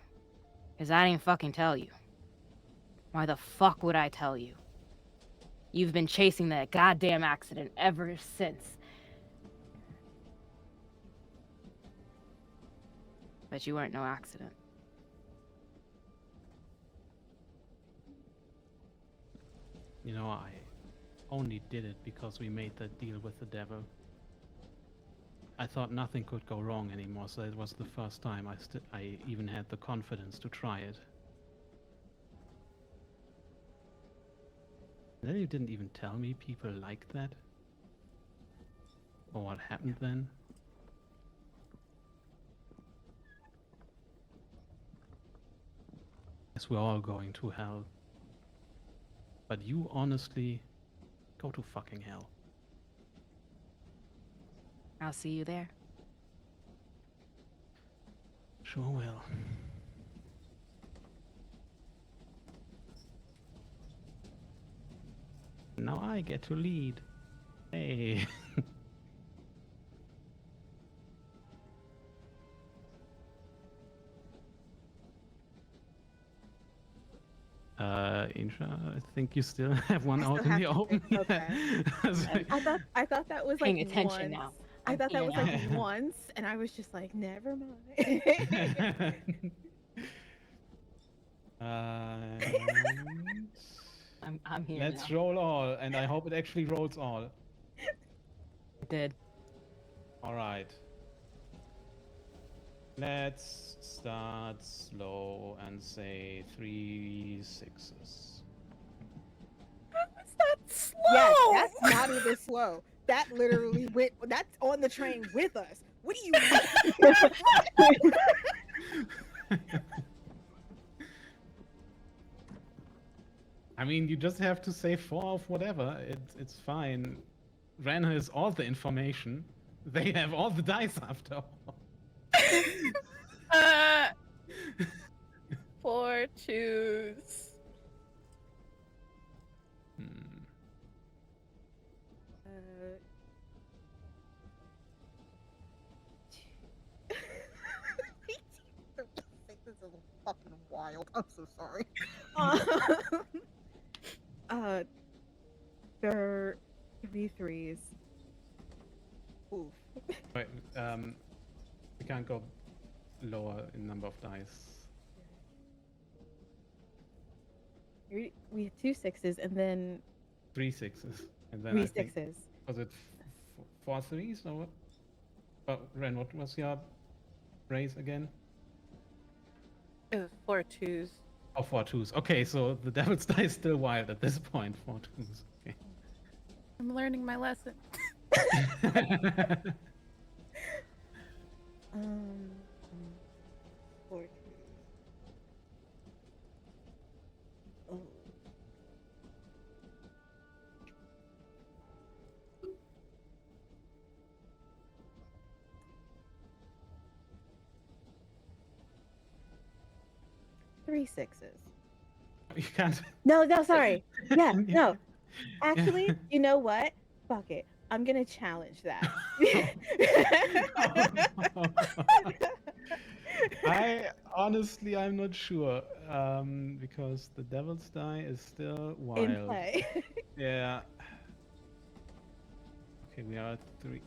because I didn't fucking tell you. Why the fuck would I tell you? You've been chasing that goddamn accident ever since. But you weren't no accident. You know, I only did it because we made that deal with the devil. I thought nothing could go wrong anymore, so it was the first time I even had the confidence to try it. And then you didn't even tell me people liked that? Or what happened then? Guess we're all going to hell. But you honestly go to fucking hell. I'll see you there. Sure will. now I get to lead. Hey. Insha, I think you still have one I out still in have the to open. think. Okay. I thought that was like Paying attention once. now. I I'm thought that here was now. like once, and I was just like, never mind. And I'm here let's now. roll all, and I hope it actually rolls all. It did. All right. Let's start slow and say 3 6s. It's not slow. Yes, that's not even slow. That literally went. That's on the train with us. What do you mean? I mean, you just have to say 4 of whatever. It's fine. Ren has all the information. They have all the dice after all. uh, 4 twos. Hmm. This is fucking wild. I'm so sorry. There are 3 3s. Oof. Wait, we can't go lower in number of dice. We had 2 6s and then 3 6s, and then 3 I think 6s. was it 4 3s or what? Oh, Ren, what was your raise again? It was 4 twos. Oh, 4 2s. Okay, so the devil's die is still wild at this point. 4 2s. Okay. I'm learning my lesson. Um, 4 2s. Oh. Three 6s. You can't. No, sorry. Yeah, Yeah. no. Actually, you know what? Fuck it. I'm gonna challenge that. I'm not sure, because the devil's die is still In wild. play. Yeah. Okay, we are at 3.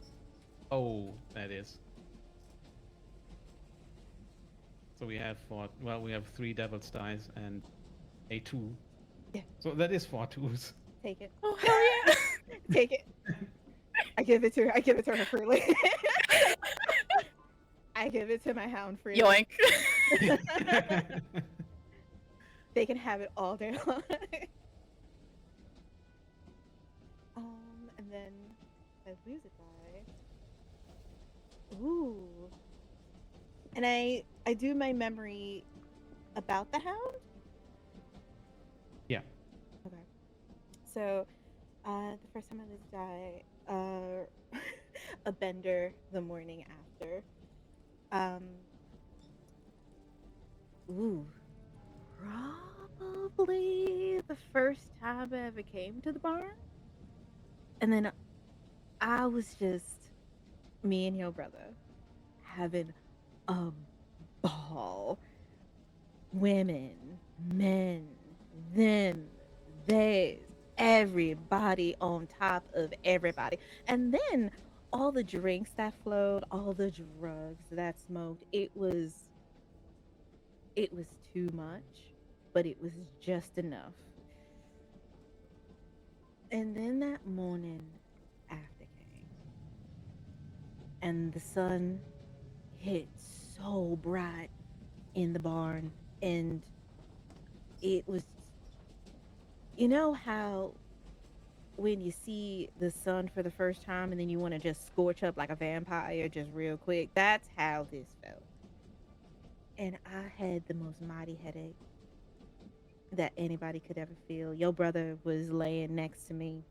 Oh, that is. So we have 4. Well, we have 3 devil's dice and a 2. Yeah. So that is 4 2s. Take it. Oh, hell yeah. Take it. I give it to her. I give it to her freely. I give it to my hound freely. Yoink. They can have it all day long. And then I lose it by. Ooh. And I do my memory about the hound. Yeah. Okay. So, the first time I lose die, a bender the morning after. Ooh. Probably the first time I ever came to the barn. And then I was just me and your brother having a ball. Women, men, them, they, everybody on top of everybody. And then all the drinks that flowed, all the drugs that smoked, it was too much, but it was just enough. And then that morning after came, and the sun hit so bright in the barn, and it was, you know how when you see the sun for the first time and then you want to just scorch up like a vampire just real quick? That's how this felt. And I had the most mighty headache that anybody could ever feel. Your brother was laying next to me,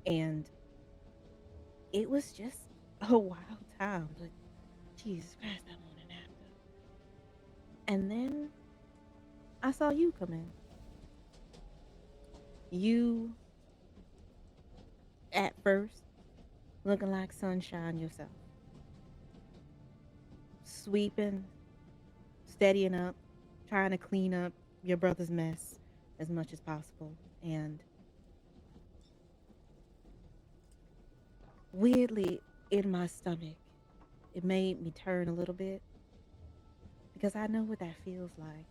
and it was just a wild time, but Jesus Christ, that morning after. And then I saw you come in. You at first, looking like sunshine yourself, sweeping, steadying up, trying to clean up your brother's mess as much as possible. And weirdly, in my stomach, it made me turn a little bit because I know what that feels like.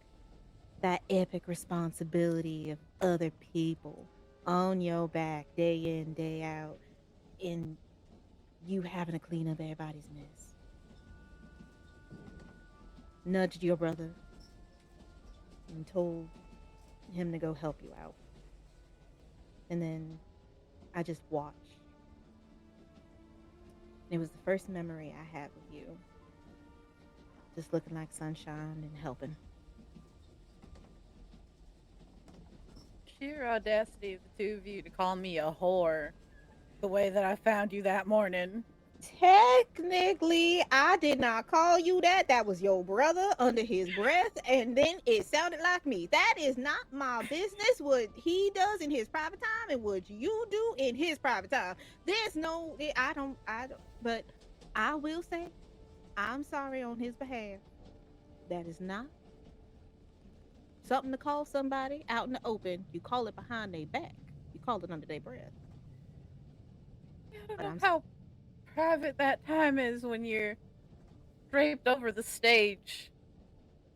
That epic responsibility of other people on your back day in, day out, and you having to clean up everybody's mess. Nudged your brother and told him to go help you out. And then I just watched. It was the first memory I had with you. Just looking like sunshine and helping. Sheer audacity of the two of you to call me a whore the way that I found you that morning. Technically, I did not call you that. That was your brother under his breath, and then it sounded like me. That is not my business what he does in his private time and what you do in his private time. There's no, I don't, but I will say, I'm sorry on his behalf. That is not something to call somebody out in the open. You call it behind their back, you call it under their breath. I don't But know I'm how private that time is when you're draped over the stage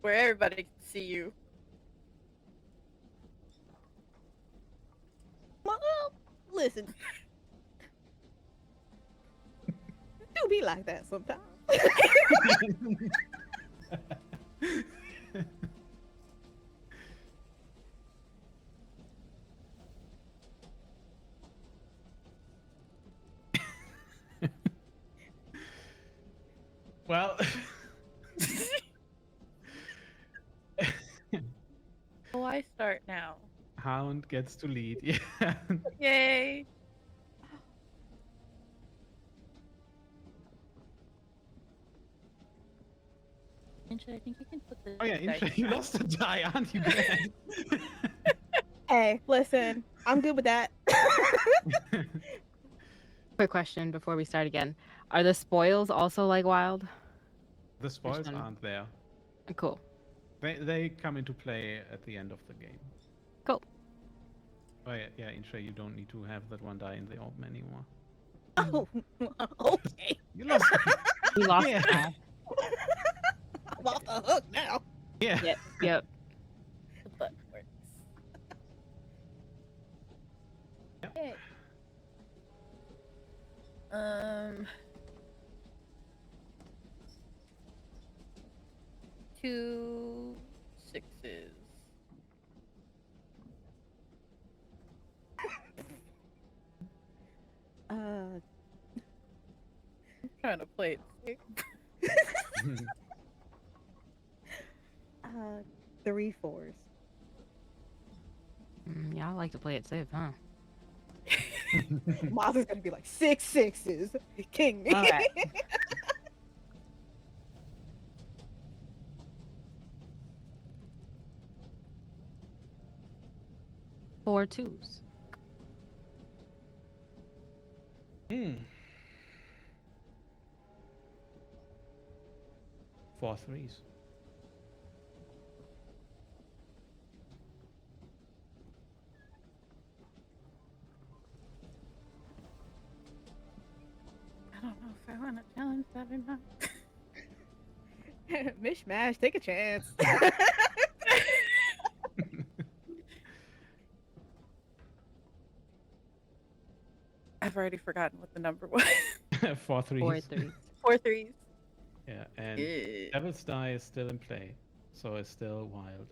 where everybody can see you. well, listen, do be like that sometimes. Well, Oh, I start now. Hound gets to lead. Yeah. Yay! Angela, I think you can put the Oh yeah, dice Insha, you back. lost a die, aren't you glad? Hey, listen, I'm good with that. Quick question before we start again. Are the spoils also like wild? The spoils Understand. aren't there. Cool. They come into play at the end of the game. Cool. Oh yeah, Insha, you don't need to have that one die in the open anymore. Oh, okay. You lost. We lost Yeah. it now. I'm off the hook now. Yeah. Yep. Yep. The button works. Yep. Yay. Um. 2 6s. Uh, I'm trying to play it safe. 3 4s. Yeah, I like to play it safe, huh? Maz is gonna be like 6 6s. King me. All right. 4 2s. Hmm. 4 3s. I don't know if I want to challenge that or not. Mishmash, take a chance. I've already forgotten what the number was. 4 3s. 4 3s. 4 3s. Yeah, and Yeah. Devil's Die is still in play, so it's still wild.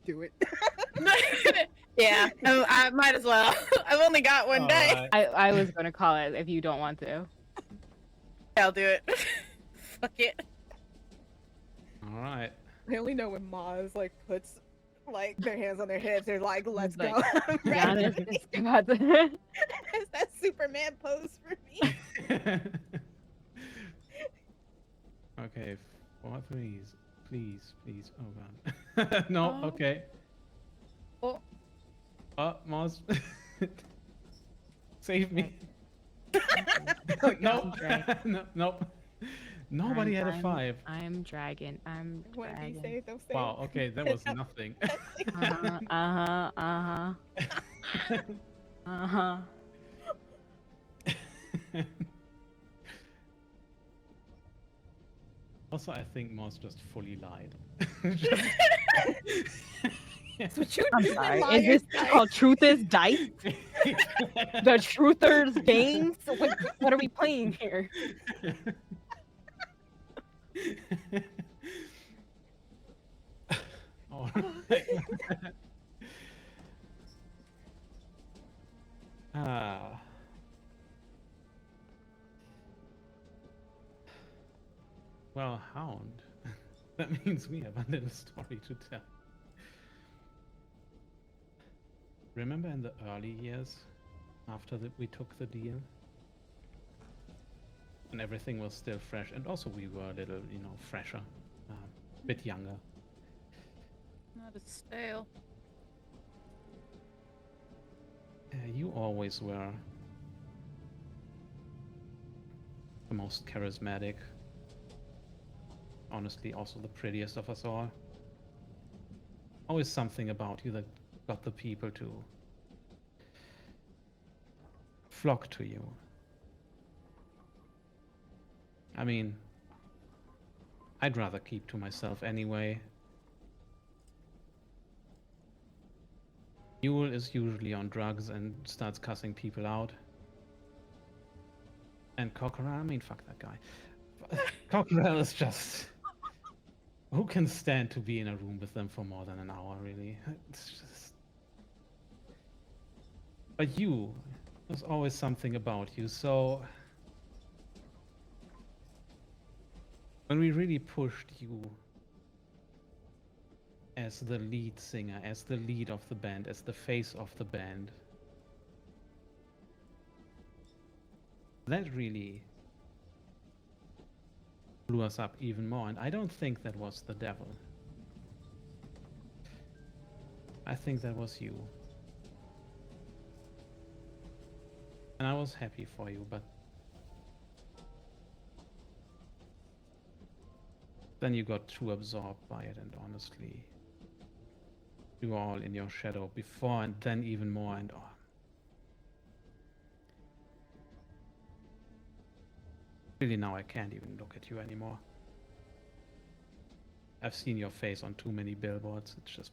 Do it. Yeah, I might as well. I've only got one day. I was gonna call it if you don't want to. I'll do it. Fuck it. All right. I only know when Maz like puts like their hands on their hips. They're like, "Let's Like, go." I'm ready. Giannis is about to. That's that Superman pose for me. Okay, 4 3s. please, please. Oh god. No, Oh. okay. Oh. Mouse. Save me. Oh, No, God. no, nope. Nobody had a 5. I'm dragging. I'm I want to be dragging. saved. I'm saved. Wow, okay, that was nothing. Uh-huh. Uh-huh. Uh-huh. Uh-huh. Also, I think Moss just fully lied. Just- That's what you I'm do, sorry. liars, Is this guys. called Truth is Dice? The Truthers games? What are we playing here? All right. Ah. Well, Hound. That means we have a little story to tell. Remember in the early years, after we took the deal? And everything was still fresh, and also we were a little, fresher, a bit younger. Not as stale. You always were the most charismatic, honestly, also the prettiest of us all. Always something about you that got the people to flock to you. I mean, I'd rather keep to myself anyway. Mule is usually on drugs and starts cussing people out. And Cockerel, I mean, fuck that guy. Cockerel is just... Who can stand to be in a room with them for more than an hour, really? It's just... But you, there's always something about you, so... When we really pushed you as the lead singer, as the lead of the band, as the face of the band, that really blew us up even more, and I don't think that was the devil. I think that was you. And I was happy for you, but then you got too absorbed by it, and honestly, you were all in your shadow before and then even more, and really now I can't even look at you anymore. I've seen your face on too many billboards. It's just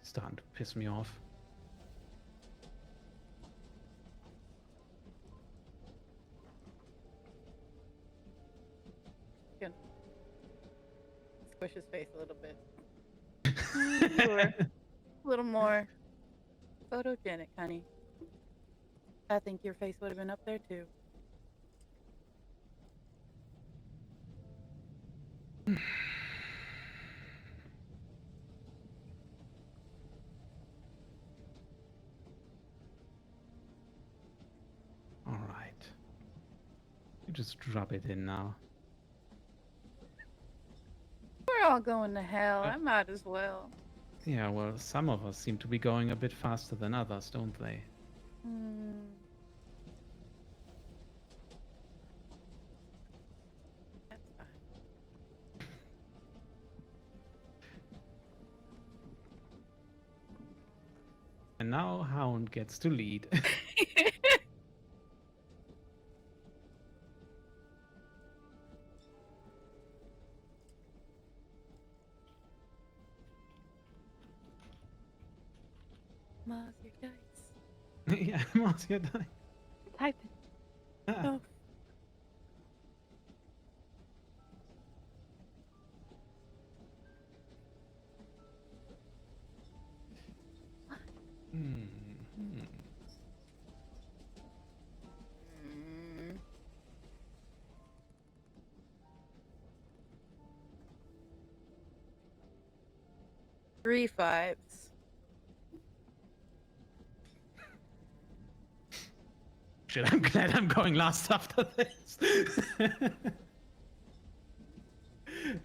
starting to piss me off. Can squish his face a little bit. Sure. A little more photogenic, honey. I think your face would have been up there too. All right. You just drop it in now. We're all going to hell. I might as well. Yeah, well, some of us seem to be going a bit faster than others, don't they? That's fine. And now Hound gets to lead. Mars your dice. Yeah, Mars, you're dying. Type it. Ah. Oh. Hmm. Hmm. Mm. Three fives. Shit, I'm glad I'm going last after this.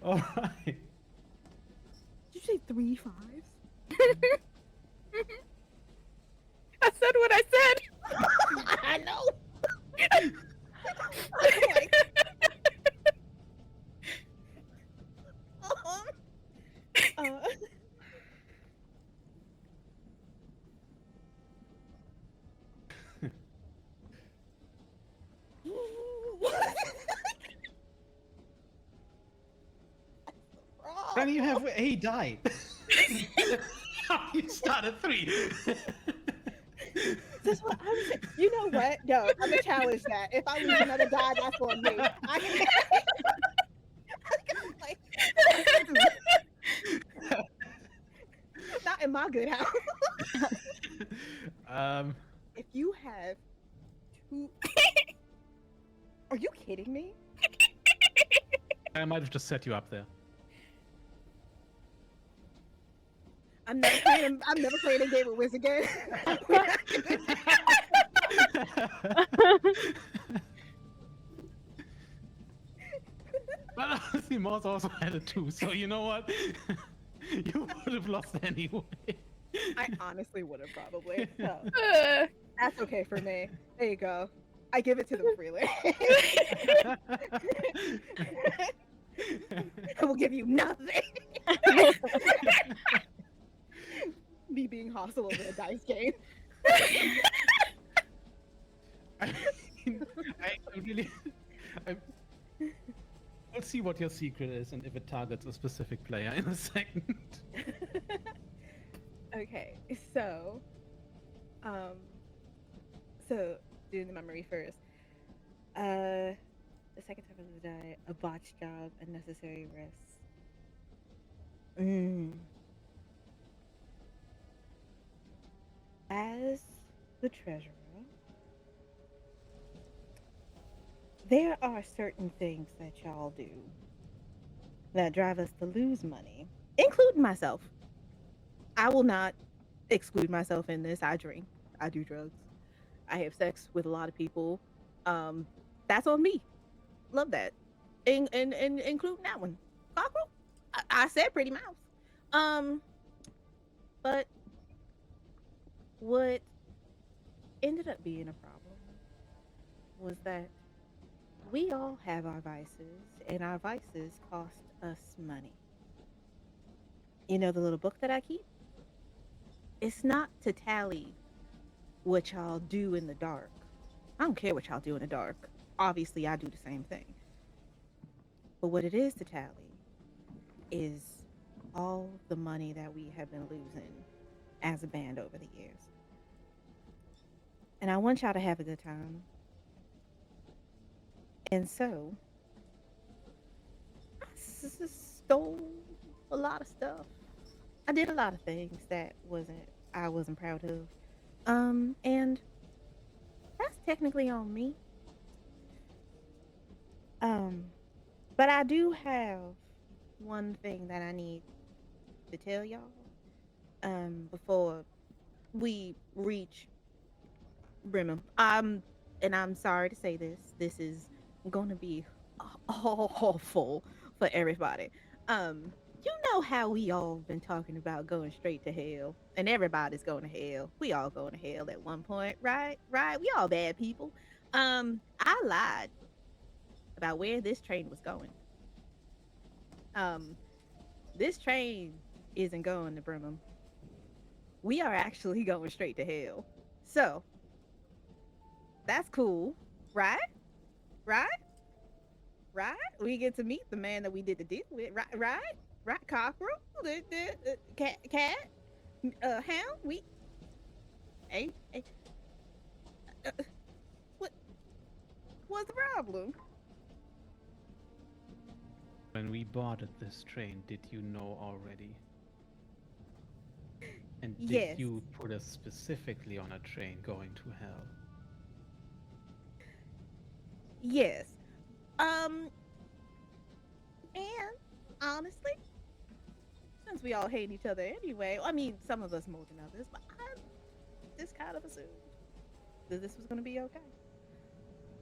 All right. say 3 5s? I said what I said. I know. I'm like, uh, Ren, you have a die. You started 3. That's what I'm saying. You know what? No, I'm gonna challenge that. If I lose another die, that's on me. I can't. Like, not in my good house. If you have 2, are you kidding me? I might have just set you up there. I'm never playing a game with Wiz again. But honestly, Moss also had a 2, so you know what? You would have lost anyway. I honestly would have probably. So Uh, that's okay for me. There you go. I give it to them freely. I will give you nothing. Me being hostile over a dice game. I mean, I really. We'll see what your secret is and if it targets a specific player in a second. Okay, so, um, so doing the memory first. The second time of the die, a botched job, unnecessary rest. As the treasurer, there are certain things that y'all do that drive us to lose money, including myself. I will not exclude myself in this. I drink, I do drugs, I have sex with a lot of people. Um, that's on me. Love that. And including that one. Cockerel? I said pretty mouse. Um, but what ended up being a problem was that we all have our vices, and our vices cost us money. You know the little book that I keep? It's not to tally what y'all do in the dark. I don't care what y'all do in the dark. Obviously, I do the same thing. But what it is to tally is all the money that we have been losing as a band over the years. And I want y'all to have a good time. And so, I stole a lot of stuff. I did a lot of things that I wasn't proud of. And that's technically on me. Um, but I do have one thing that I need to tell y'all. Before we reach Bremen. And I'm sorry to say this. This is going to be awful for everybody. You know how we all been talking about going straight to hell, and everybody's going to hell. We all going to hell at one point, right? Right? We all bad people. I lied about where this train was going. Um, this train isn't going to Bremen. We are actually going straight to hell. So that's cool, right? Right? Right? We get to meet the man that we did the deal with, right? Right? Right? Cockerel, the cat, hound. We, hey, uh, what, what's the problem? When we boarded this train, did you know already? And did Yes. you put us specifically on a train going to hell? Yes. And honestly, since we all hate each other anyway, I mean, some of us more than others, but I just kind of assumed that this was going to be okay.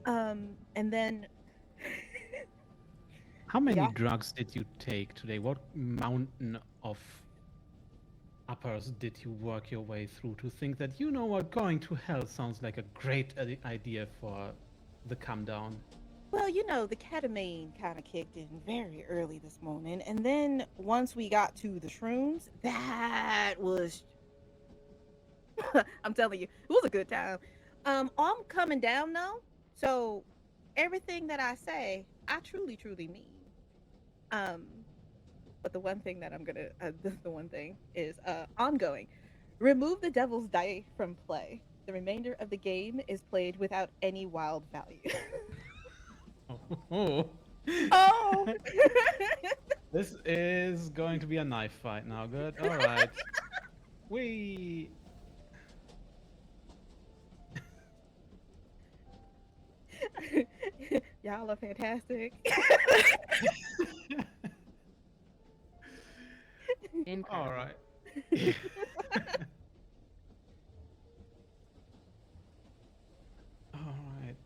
And then How many Yeah. drugs did you take today? What mountain of uppers did you work your way through to think that, you know what, going to hell sounds like a great idea for the come down? Well, the ketamine kind of kicked in very early this morning. And then once we got to the shrooms, that was, I'm telling you, it was a good time. I'm coming down now. So everything that I say, I truly, truly mean. Um, but the one thing that I'm gonna, the one thing is ongoing. Remove the devil's die from play. The remainder of the game is played without any wild value. Oh. Oh. This is going to be a knife fight now. Good. All right. We. Y'all are fantastic. All Incredible. right. All right.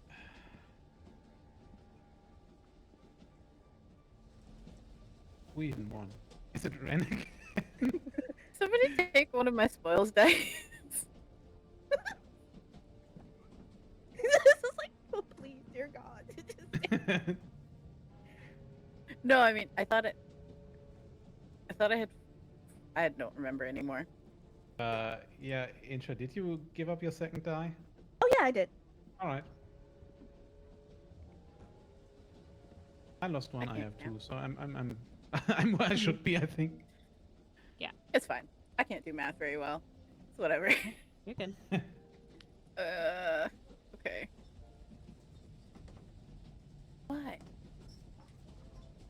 We even won. Is it Rennick? Somebody take one of my spoils dice. This is like, oh, please, dear God. No, I mean, I thought I don't remember anymore. Yeah, Intra, did you give up your second die? Oh, yeah, I did. All right. I lost one. I can't have now. two, so I'm where I should be, I think. It's fine. I can't do math very well. It's whatever. You're good. Okay. Why?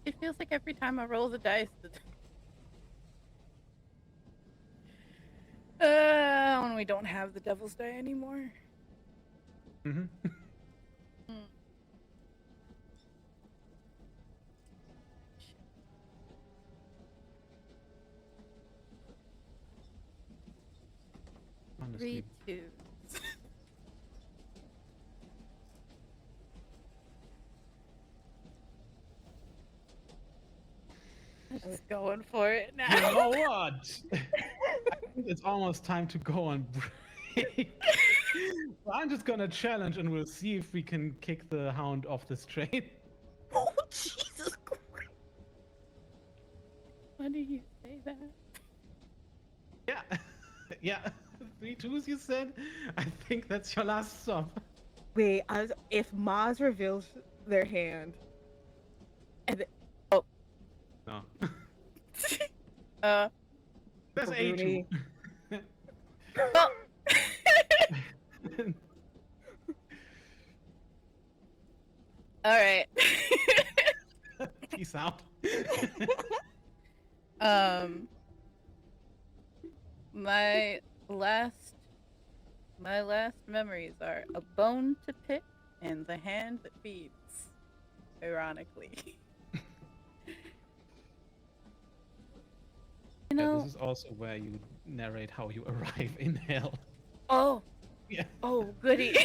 It feels like every time I roll the dice, when we don't have the devil's die anymore. Mm-hmm. Honestly. 3 2s. I'm just going for it now. You know what? I think it's almost time to go on break. So I'm just gonna challenge and we'll see if we can kick the hound off this train. Oh, Jesus Christ. Why do you say that? Yeah. Yeah. 3 2s, you said? I think that's your last stop. Wait, if Maz reveals their hand, and No. There's Bruni. A2. Well, all right. Peace out. My last memories are a bone to pick and the hand that feeds. Ironically. You Yeah, know. this is also where you narrate how you arrive in hell. Oh. Yeah. Oh, goody.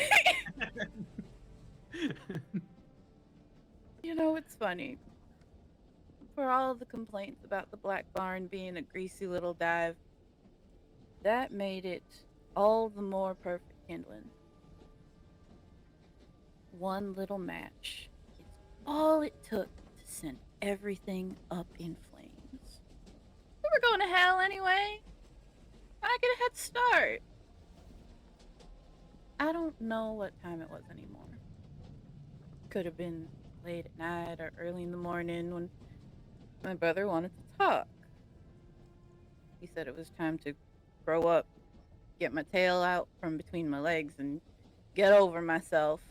You know, it's funny. For all the complaints about the Black Barn being a greasy little dive, that made it all the more perfect kindling. One little match. It's all it took to send everything up in flames. We were going to hell anyway. I get a head start. I don't know what time it was anymore. Could have been late at night or early in the morning when my brother wanted to talk. He said it was time to grow up, get my tail out from between my legs, and get over myself.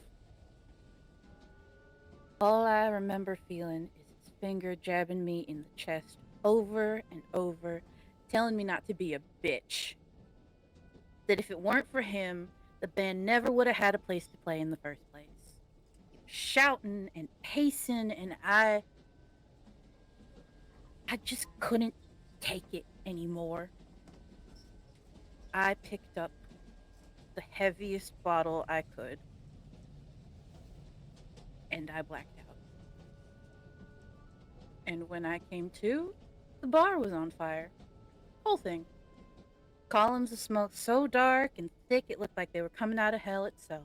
All I remember feeling is his finger jabbing me in the chest over and over, telling me not to be a bitch. That if it weren't for him, the band never would have had a place to play in the first place. He was shouting and pacing, and I just couldn't take it anymore. I picked up the heaviest bottle I could, and I blacked out. And when I came to, the bar was on fire. Whole thing. columns of smoke so dark and thick it looked like they were coming out of hell itself.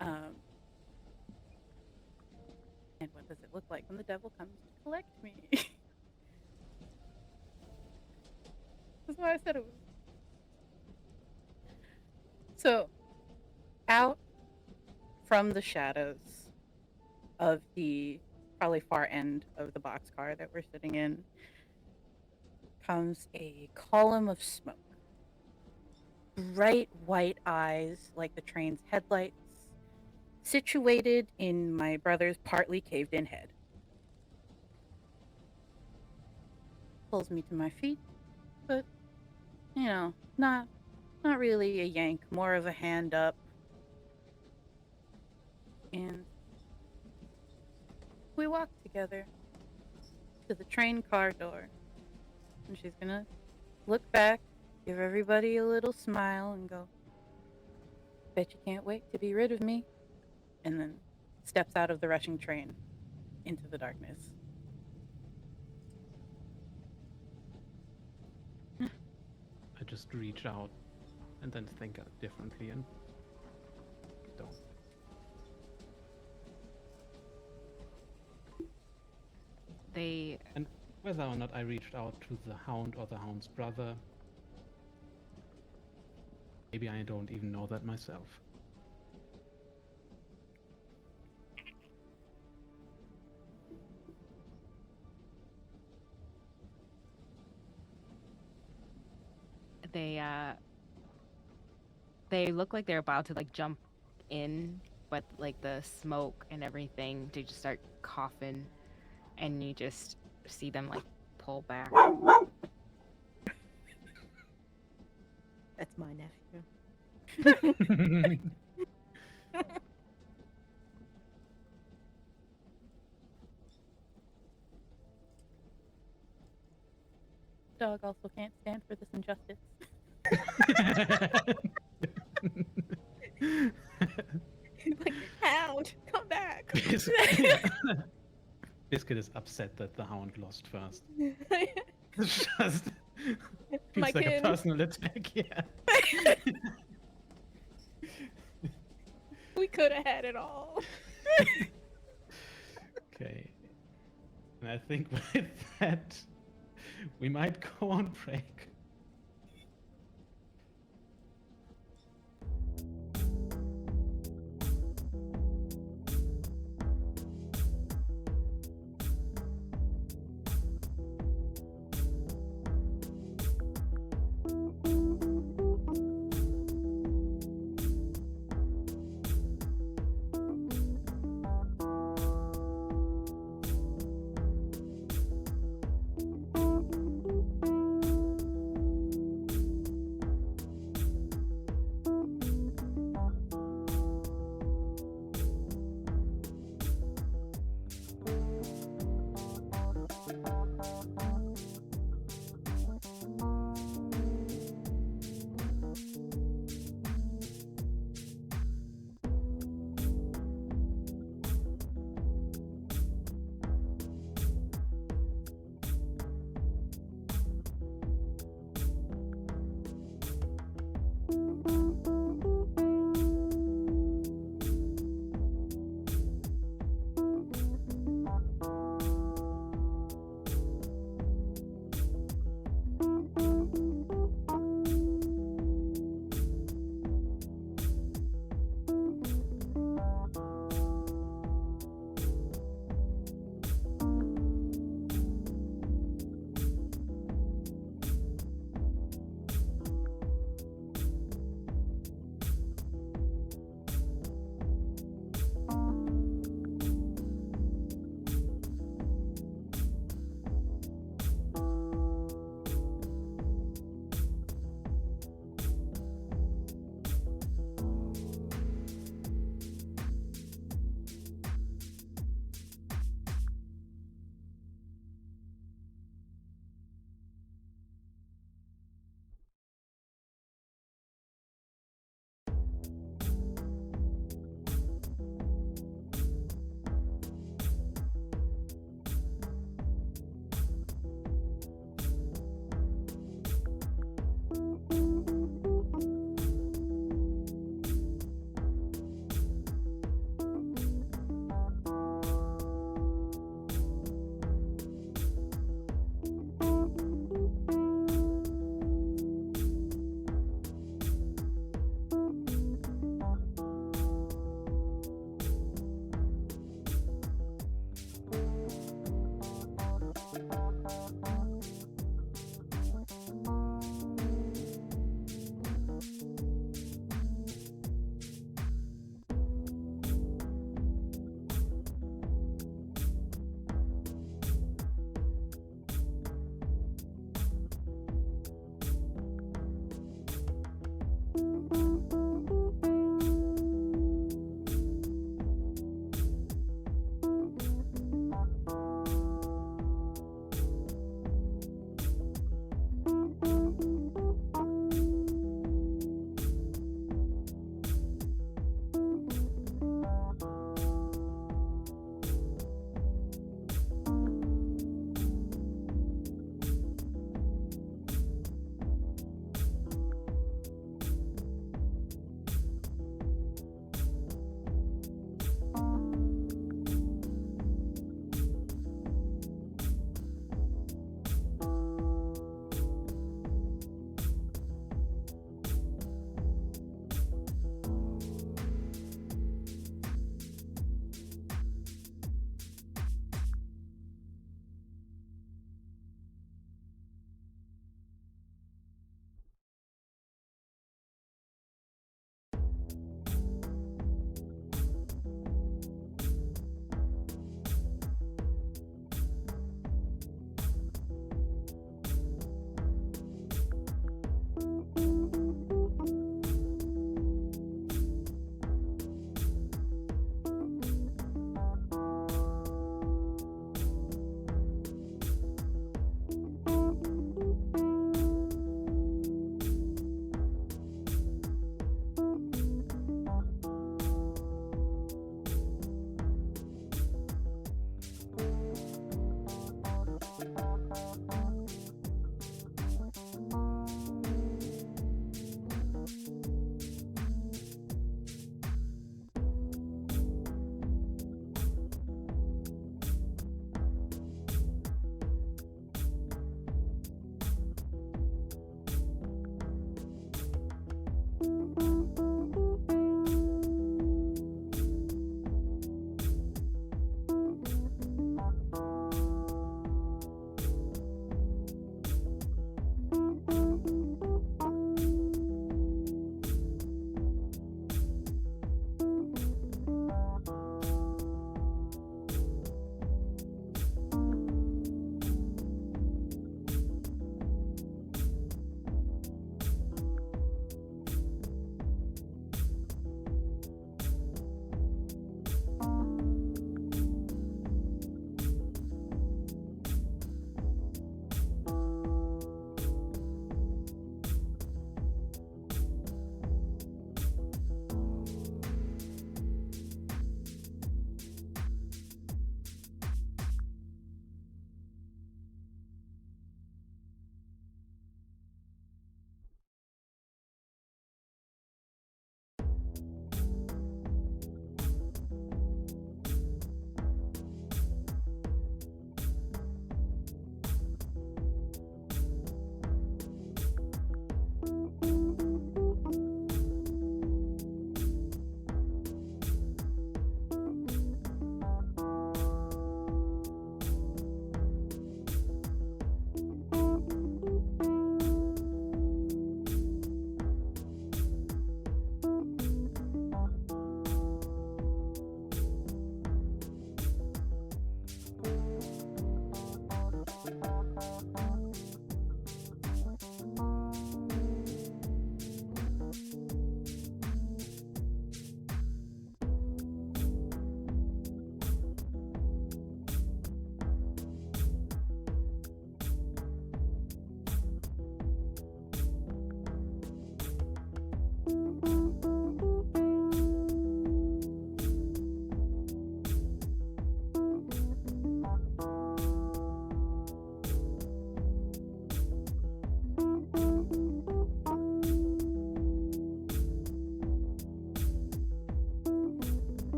And what does it look like when the devil comes to collect me? That's why I said it was. So, out from the shadows of the probably far end of the boxcar that we're sitting in comes a column of smoke. Bright white eyes like the train's headlights, situated in my brother's partly caved in head. Pulls me to my feet, but not really a yank, more of a hand up. And we walk together to the train car door. And she's gonna look back, give everybody a little smile, and go, bet you can't wait to be rid of me. And then steps out of the rushing train into the darkness. I just reach out and then think differently and don't. And whether or not I reached out to the hound or the hound's brother, maybe I don't even know that myself. They look like they're about to like jump in, but like the smoke and everything, they just start coughing, and you just see them like pull back. That's my nephew. Dog also can't stand for this injustice. Like, hound, come back. Biscuit is upset that the hound lost first. It's just My feels like kid. a personal attack, yeah. We could have had it all. Okay. And I think with that, we might go on break.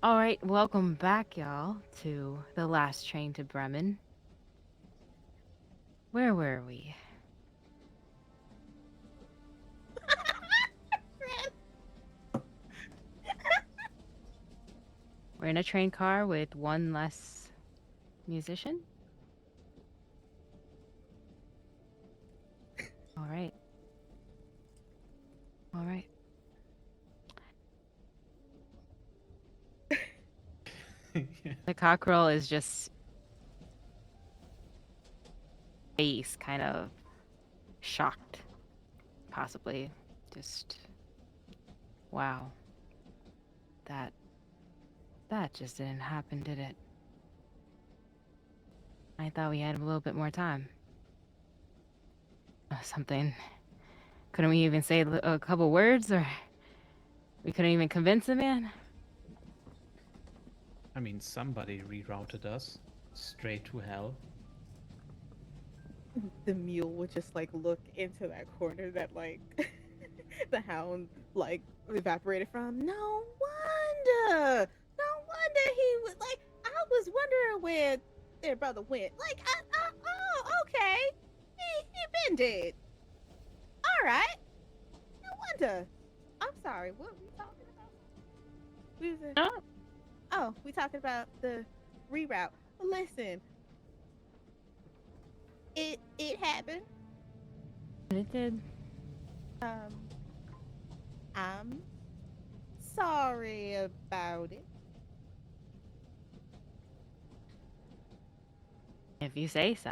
All right, welcome back, y'all, to the last train to Bremen. Where were we? We're in a train car with one less musician. All right. All right. Yeah. The cockerel is just face kind of shocked, possibly. Just wow. That that just didn't happen, did it? I thought we had a little bit more time. Something. Couldn't we even say a couple words, or we couldn't even convince the man? I mean, somebody rerouted us straight to hell. The mule would just like look into that corner that like the hound like evaporated from. No wonder. No wonder he was like. I was wondering where their brother went. Like, oh, okay. He been dead. All right. No wonder. I'm sorry. What were we talking about? We was in, No, oh, we talking about the reroute. Listen, it happened. it did. Um, I'm sorry about it. If you say so.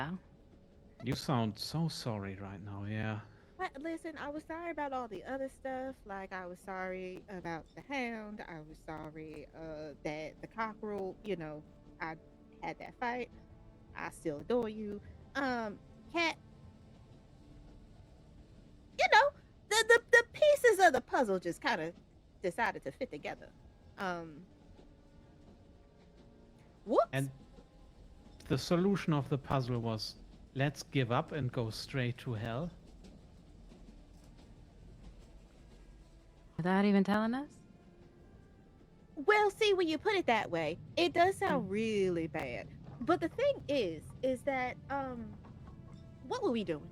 You sound so sorry right now, yeah. But listen, I was sorry about all the other stuff. Like I was sorry about the hound. I was sorry that the cockerel, I had that fight. I still adore you. Cat, you know, the pieces of the puzzle just kind of decided to fit together. Um, whoops. And the solution of the puzzle was let's give up and go straight to hell. Without even telling us? Well, see, when you put it that way, it does sound really bad. But the thing is that what were we doing?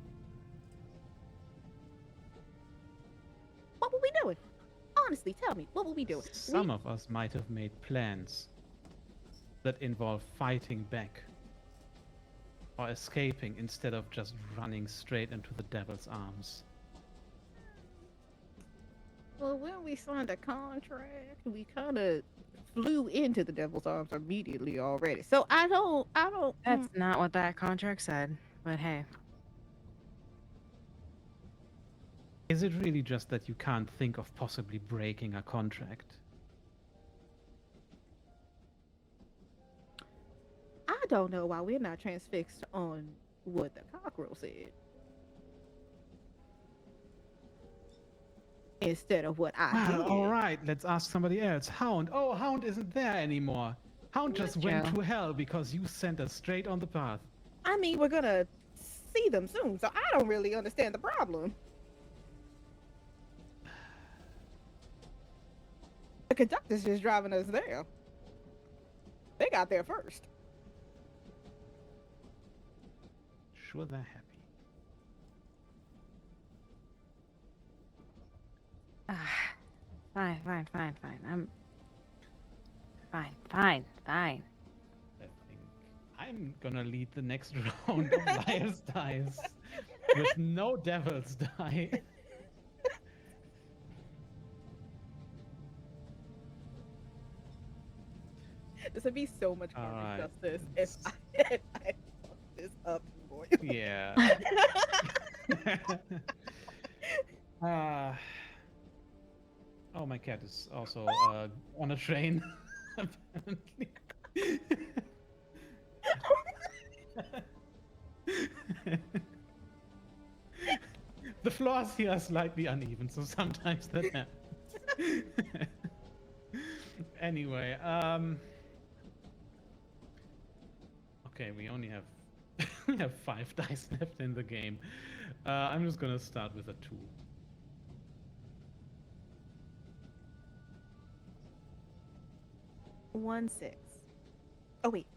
What were we doing? Honestly, tell me, what were we doing? Some of us might have made plans that involve fighting back or escaping instead of just running straight into the devil's arms. Well, when we signed a contract, we kind of flew into the devil's arms immediately already. So I don't. That's not what that contract said. But hey, Is it really just that you can't think of possibly breaking a contract? I don't know why we're not transfixed on what the cockerel said instead of what I Well, did. all right, let's ask somebody else. Hound. Oh, Hound isn't there anymore. Hound just That's went true. to hell because you sent us straight on the path. I mean, we're gonna see them soon, so I don't really understand the problem. The conductor's just driving us there. They got there first. Sure, they're happy. Fine, fine, fine, fine. I'm fine, fine, fine. I think I'm gonna lead the next round of Liar's Dice with no Devil's Die. This would be so much more Alright. justice if if I fucked this up for you. Yeah. Oh, my cat is also on a train, apparently. The floors here are slightly uneven, so sometimes that happens. Anyway, okay, we only have we have 5 dice left in the game. I'm just gonna start with a 2. 1-6. Oh wait.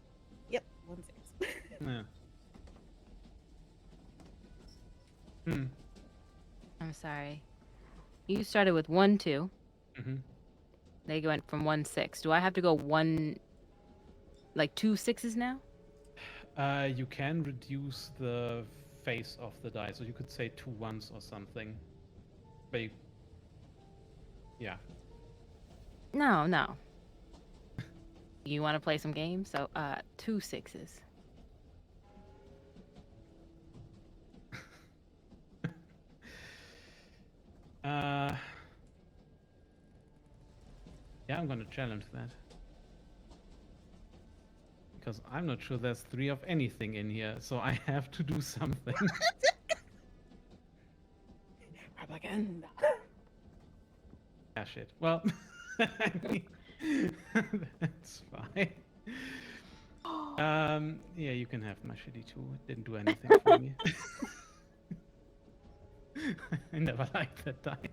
Yep, 1-6. Yeah. Hmm. I'm sorry. You started with 1-2. Mm-hmm. They went from 1-6. Do I have to go like 2 6s now? You can reduce the face of the die, so you could say 2 1s or something. But yeah. No. You want to play some games? So 2 6s. Yeah, I'm gonna challenge that. Because I'm not sure there's 3 of anything in here, so I have to do something. Propaganda. Ah, shit. Well, I mean, that's fine. Yeah, you can have my shitty 2. It didn't do anything for me. I never liked that die.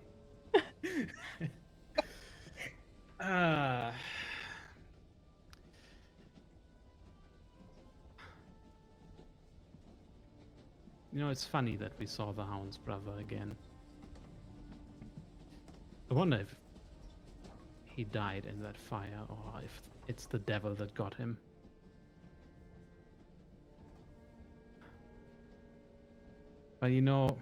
Ah. You know, it's funny that we saw the Hound's brother again. I wonder if he died in that fire or if it's the devil that got him. But you know,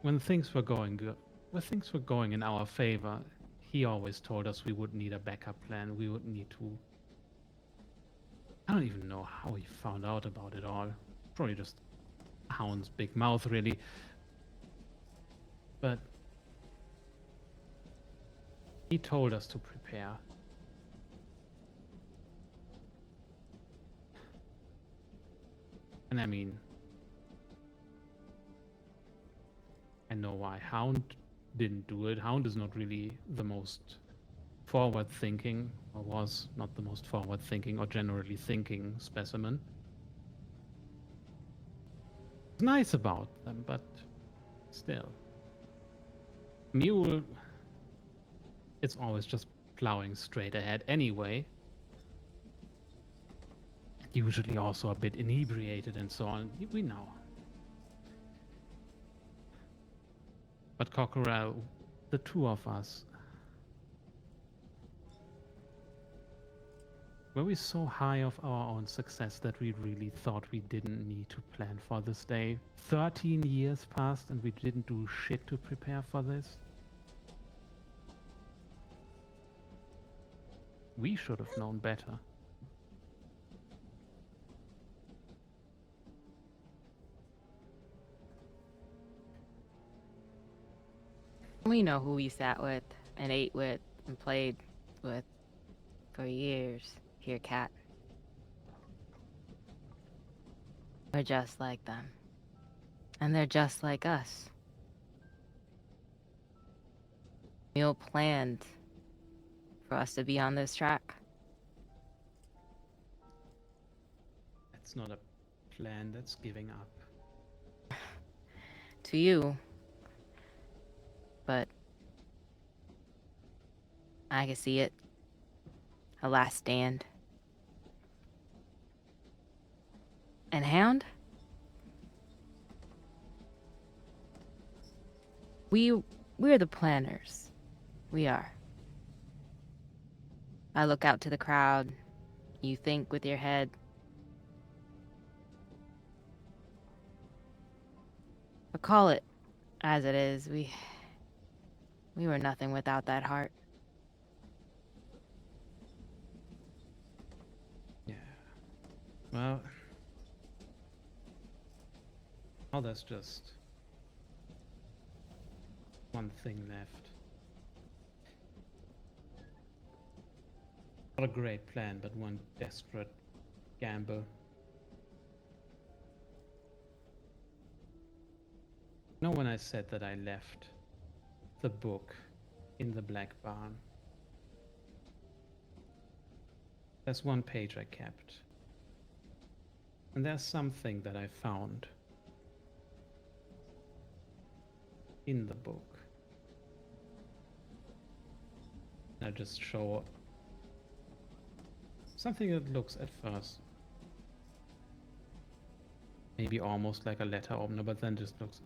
when things were going good, when things were going in our favor, he always told us we would need a backup plan. We would need to. I don't even know how he found out about it all. Probably just Hound's big mouth, really. But he told us to prepare. And I mean, I know why Hound didn't do it. Hound is not really the most forward thinking, or was not the most forward thinking or generally thinking specimen. It's nice about them, but still. Mule, it's always just plowing straight ahead anyway. Usually also a bit inebriated and so on. We know. But Cockerel, the 2 of us, were we so high of our own success that we really thought we didn't need to plan for this day? 13 years passed and we didn't do shit to prepare for this? We should have known better. We know who we sat with and ate with and played with for years here, Cat. We're just like them. And they're just like us. Mule planned for us to be on this track. That's not a plan, that's giving up. To you. But I can see it. A last stand. And Hound? We're the planners. We are. I look out to the crowd. You think with your head. But call it as it is. We were nothing without that heart. Yeah. Well, now there's just one thing left. Not a great plan, but one desperate gamble. You know when I said that I left the book in the black barn? There's one page I kept. And there's something that I found in the book. I just show something that looks at first maybe almost like a letter opener, but then just looks.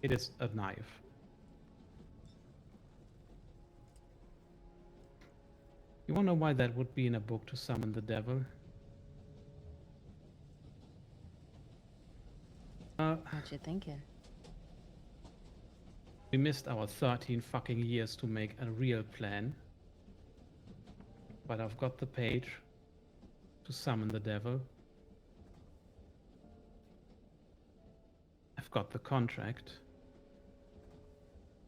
It is a knife. You wonder why that would be in a book to summon the devil? What you thinking? We missed our 13 fucking years to make a real plan. But I've got the page to summon the devil. I've got the contract.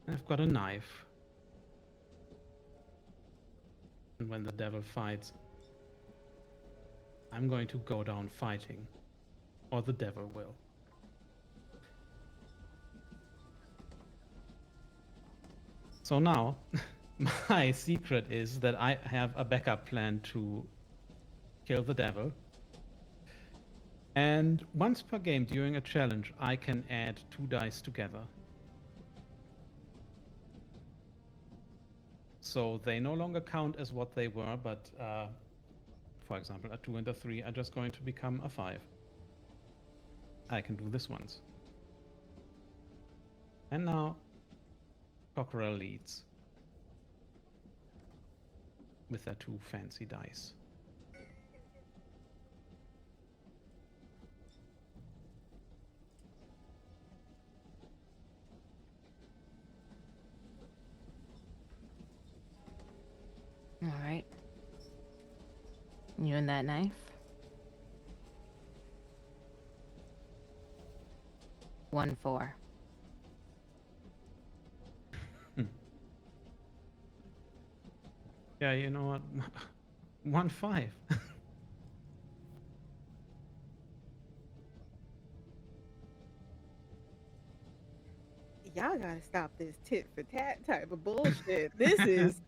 And I've got a knife. And when the devil fights, I'm going to go down fighting. Or the devil will. So now, my secret is that I have a backup plan to kill the devil. And once per game during a challenge, I can add 2 dice together. So they no longer count as what they were, but for example, a 2 and a 3 are just going to become a 5. I can do this once. And now, Cockerel leads. With their 2 fancy dice. All right. You and that knife? 1-4. Yeah, you know what? 1-5. Y'all gotta stop this tit for tat type of bullshit. This is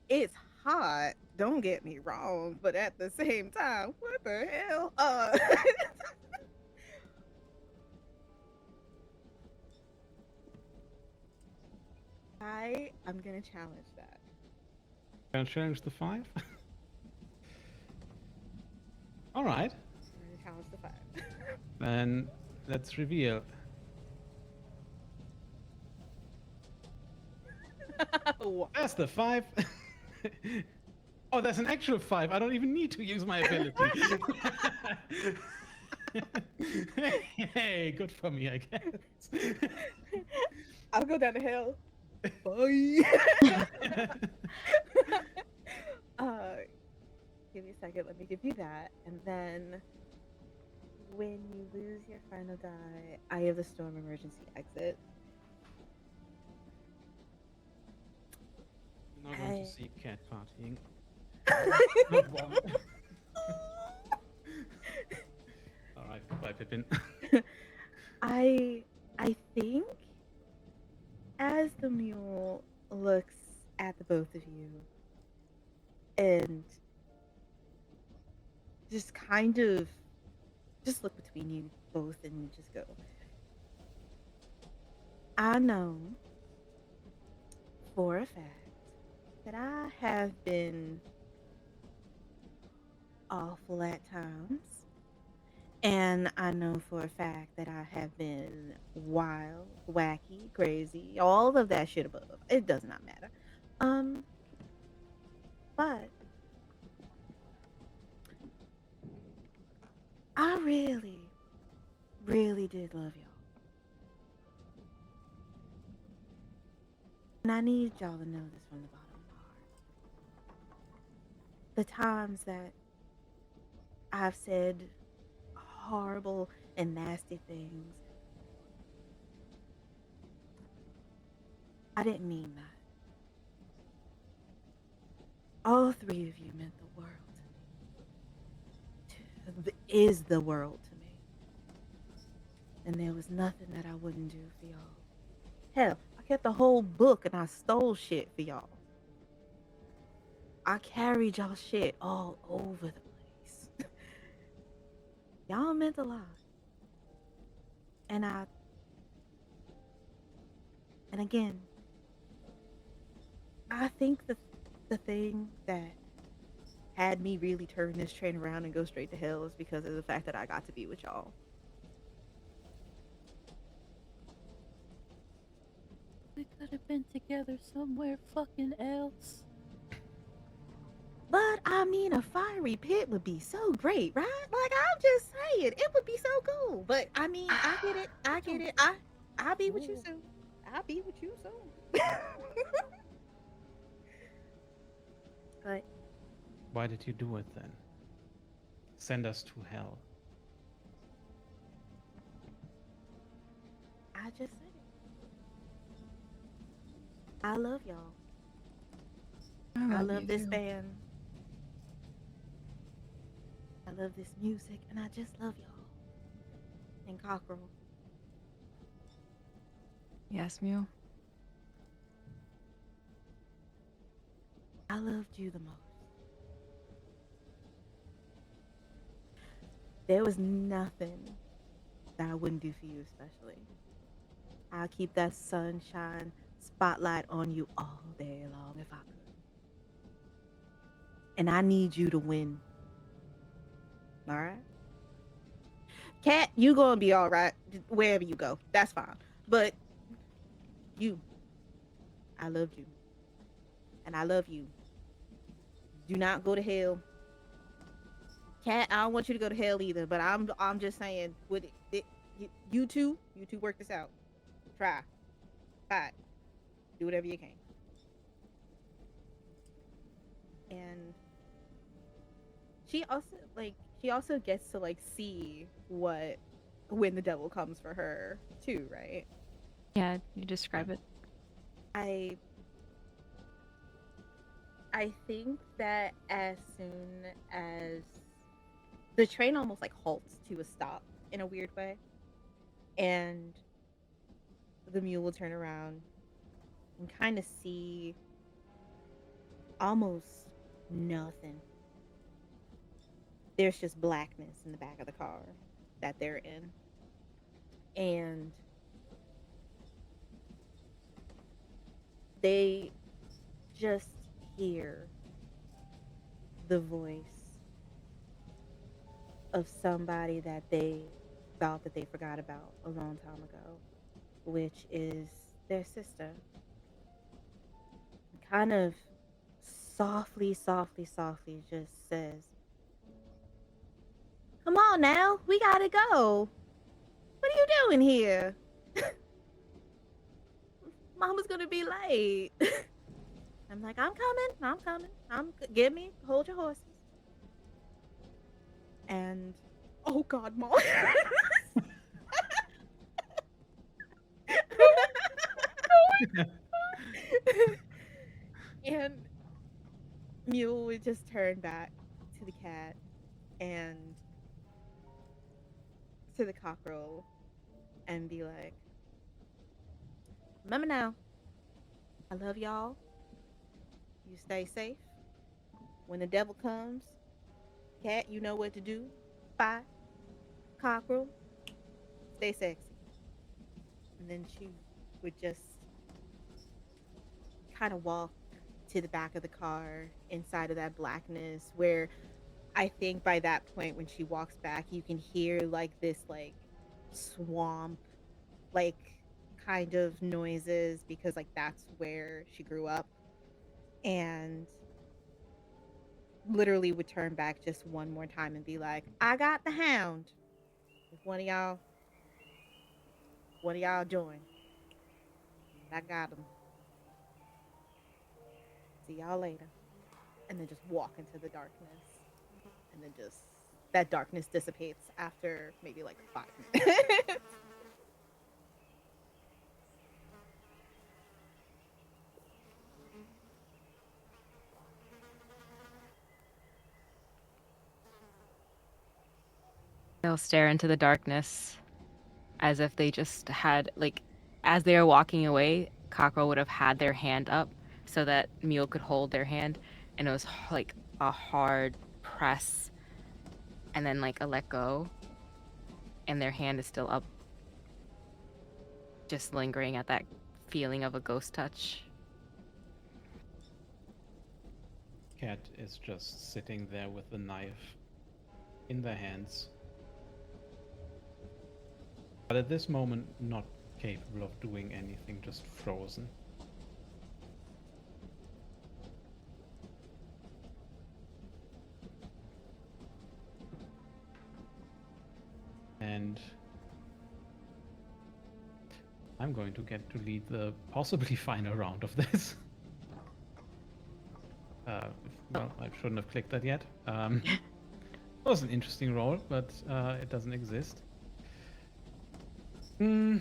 it's hot. Don't get me wrong, but at the same time, what the hell? I'm gonna challenge that. Can I challenge the 5? All right. I'm gonna challenge the 5. Then let's reveal. What? That's the 5. Oh, that's an actual 5. I don't even need to use my ability. Hey, good for me, I guess. I'll go down to hell. Bye. Give me a second. Let me give you that, and then when you lose your final die, Eye of the Storm emergency exit. You're not going to see cat partying. All right, goodbye, Pippin. I think as the mule looks at the both of you and just kind of just look between you both and just go, I know for a fact that I have been awful at times. And I know for a fact that I have been wild, wacky, crazy, all of that shit above. It does not matter. But I really, really did love y'all. And I need y'all to know this from the bottom of my heart. The times that I've said horrible and nasty things, I didn't mean that. All 3 of you meant the world to me. Is the world to me. And there was nothing that I wouldn't do for y'all. Hell, I kept the whole book and I stole shit for y'all. I carried y'all shit all over the place. Y'all meant a lot. And again, I think the thing that had me really turn this train around and go straight to hell is because of the fact that I got to be with y'all. We could have been together somewhere fucking else. But I mean, a fiery pit would be so great, right? Like I'm just saying, it would be so cool. But I mean, I get it. I get it. I'll be with you soon. I'll be with you soon. But Why did you do it then? Send us to hell. I just said it. I love y'all. I love this band. I love this music, and I just love y'all. And Cockrell. Yes, Mew. I loved you the most. There was nothing that I wouldn't do for you, especially. I'll keep that sunshine spotlight on you all day long if I could. And I need you to win. All right? Cat, you gonna be all right wherever you go. That's fine. But you, I loved you. And I love you. Do not go to hell. Cat, I don't want you to go to hell either. But I'm just saying, with you two work this out. Try, fight, do whatever you can. And she also gets to like see what when the devil comes for her too, right? Yeah, you describe it. I I think that as soon as the train almost like halts to a stop in a weird way, and the mule will turn around and kind of see almost nothing. There's just blackness in the back of the car that they're in. And they just hear the voice of somebody that they thought that they forgot about a long time ago, which is their sister. Kind of softly, softly, softly just says, "Come on now, we gotta go. What are you doing here? Mama's gonna be late." I'm like, "I'm coming, I'm coming. Get me, hold your horses." And oh God, Mom. And Mule would just turn back to the cat and to the cockerel and be like, "Remember now, I love y'all. You stay safe. When the devil comes, cat, you know what to do. Bye. Cockerel, stay sexy." And then she would just kind of walk to the back of the car inside of that blackness where I think by that point when she walks back, you can hear like this like swamp like kind of noises because like that's where she grew up, and literally would turn back just one more time and be like, "I got the hound. If one of y'all join, I got him. See y'all later." And then just walk into the darkness, and then just that darkness dissipates after maybe like 5 minutes. They'll stare into the darkness as if they just had, like, as they were walking away, Cockrell would have had their hand up so that Mule could hold their hand, and it was like a hard press and then like a let go, and their hand is still up, just lingering at that feeling of a ghost touch. cat is just sitting there with the knife in their hands. But at this moment, not capable of doing anything, just frozen. And I'm going to get to lead the possibly final round of this. Well, I shouldn't have clicked that yet. It was an interesting roll, but it doesn't exist. Hmm.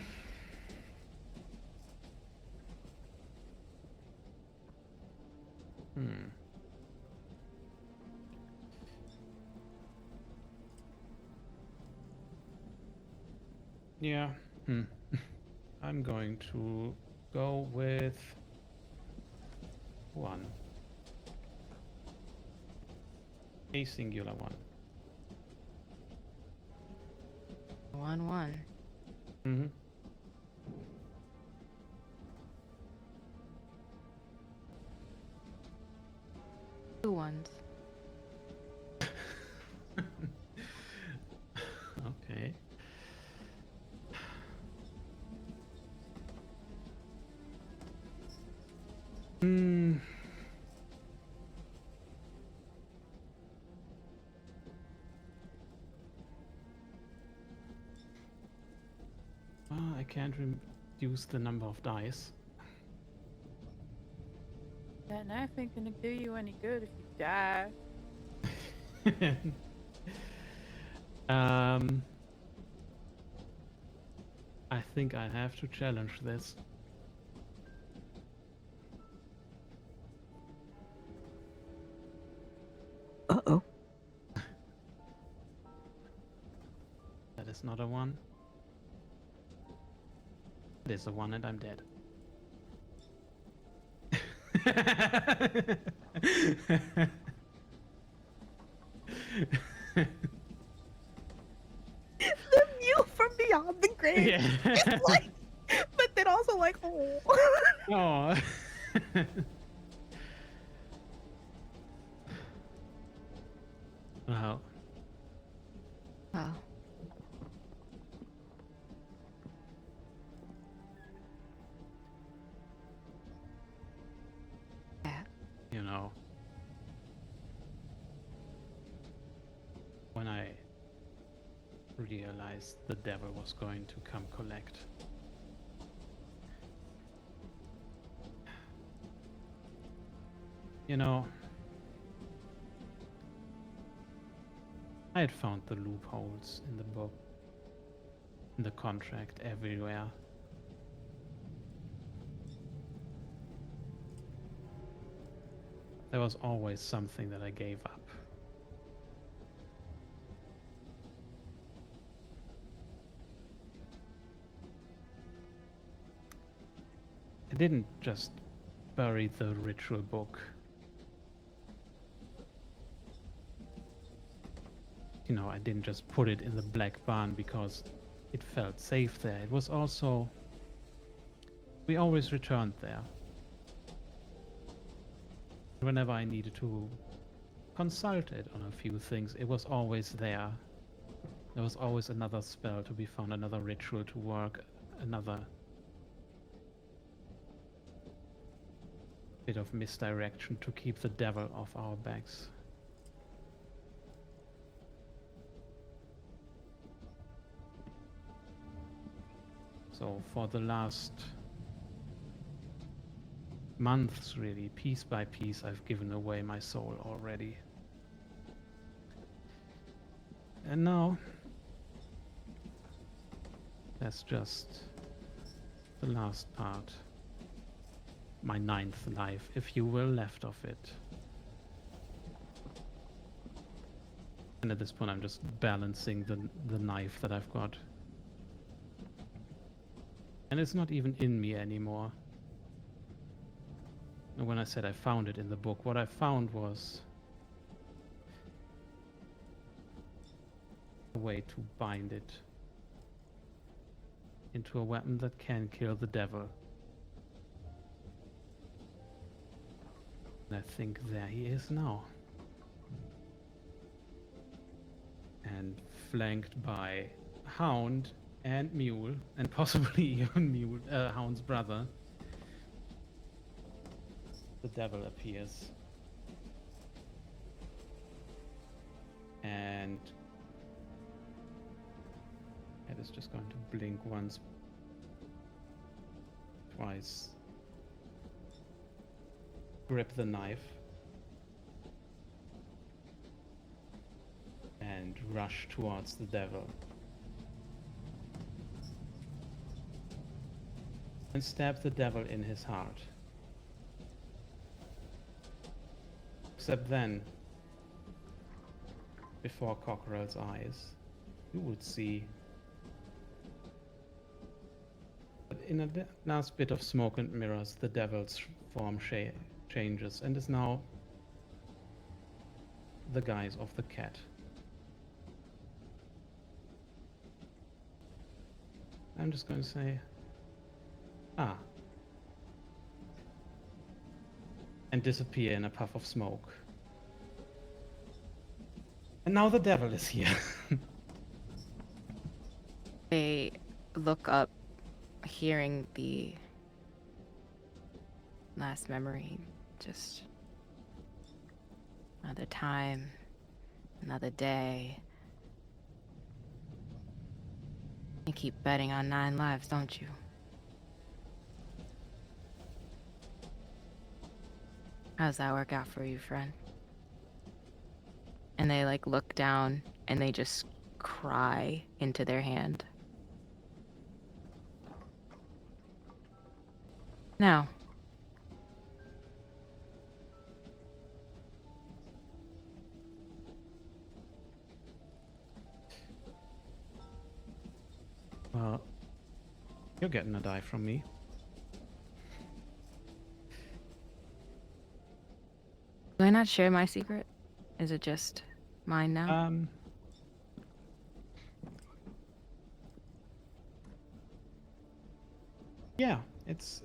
Yeah. I'm going to go with 1. A singular 1. 1-1. Mm-hmm. Two ones. Okay. Hmm. I can't reduce the number of dice. That knife ain't gonna do you any good if you die. I think I have to challenge this. Uh-oh. That is not a 1. It is a 1 and I'm dead. The view from beyond the grave. Yeah. It's like, but then also like, oh. Oh. Wow. Wow. Yeah. You know, when I realized the devil was going to come collect, you know, I had found the loopholes in the book, in the contract, everywhere. There was always something that I gave up. I didn't just bury the ritual book. You know, I didn't just put it in the black barn because it felt safe there. It was also, we always returned there. Whenever I needed to consult it on a few things, it was always there. There was always another spell to be found, another ritual to work, another bit of misdirection to keep the devil off our backs. So for the last months, really, piece by piece, I've given away my soul already. And now, that's just the last part. My 9th life, if you will, left of it. And at this point, I'm just balancing the knife that I've got. And it's not even in me anymore. And when I said I found it in the book, what I found was a way to bind it into a weapon that can kill the devil. I think there he is now. And flanked by Hound and Mule, and possibly even Mule, Hound's brother, the devil appears. And it is just going to blink once, twice, grip the knife, and rush towards the devil. And stab the devil in his heart. Except then, before Cockerel's eyes, you would see that in a last bit of smoke and mirrors, the devil's form changes and is now the guise of the cat. I'm just going to say, ah, and disappear in a puff of smoke. And now the devil is here. They look up, hearing the last memory. Just another time, another day. You keep betting on 9 lives, don't you? How's that work out for you, friend? And they like look down and they just cry into their hand. Now, Well, you're getting a die from me. do I not share my secret? Is it just mine now? Yeah, it's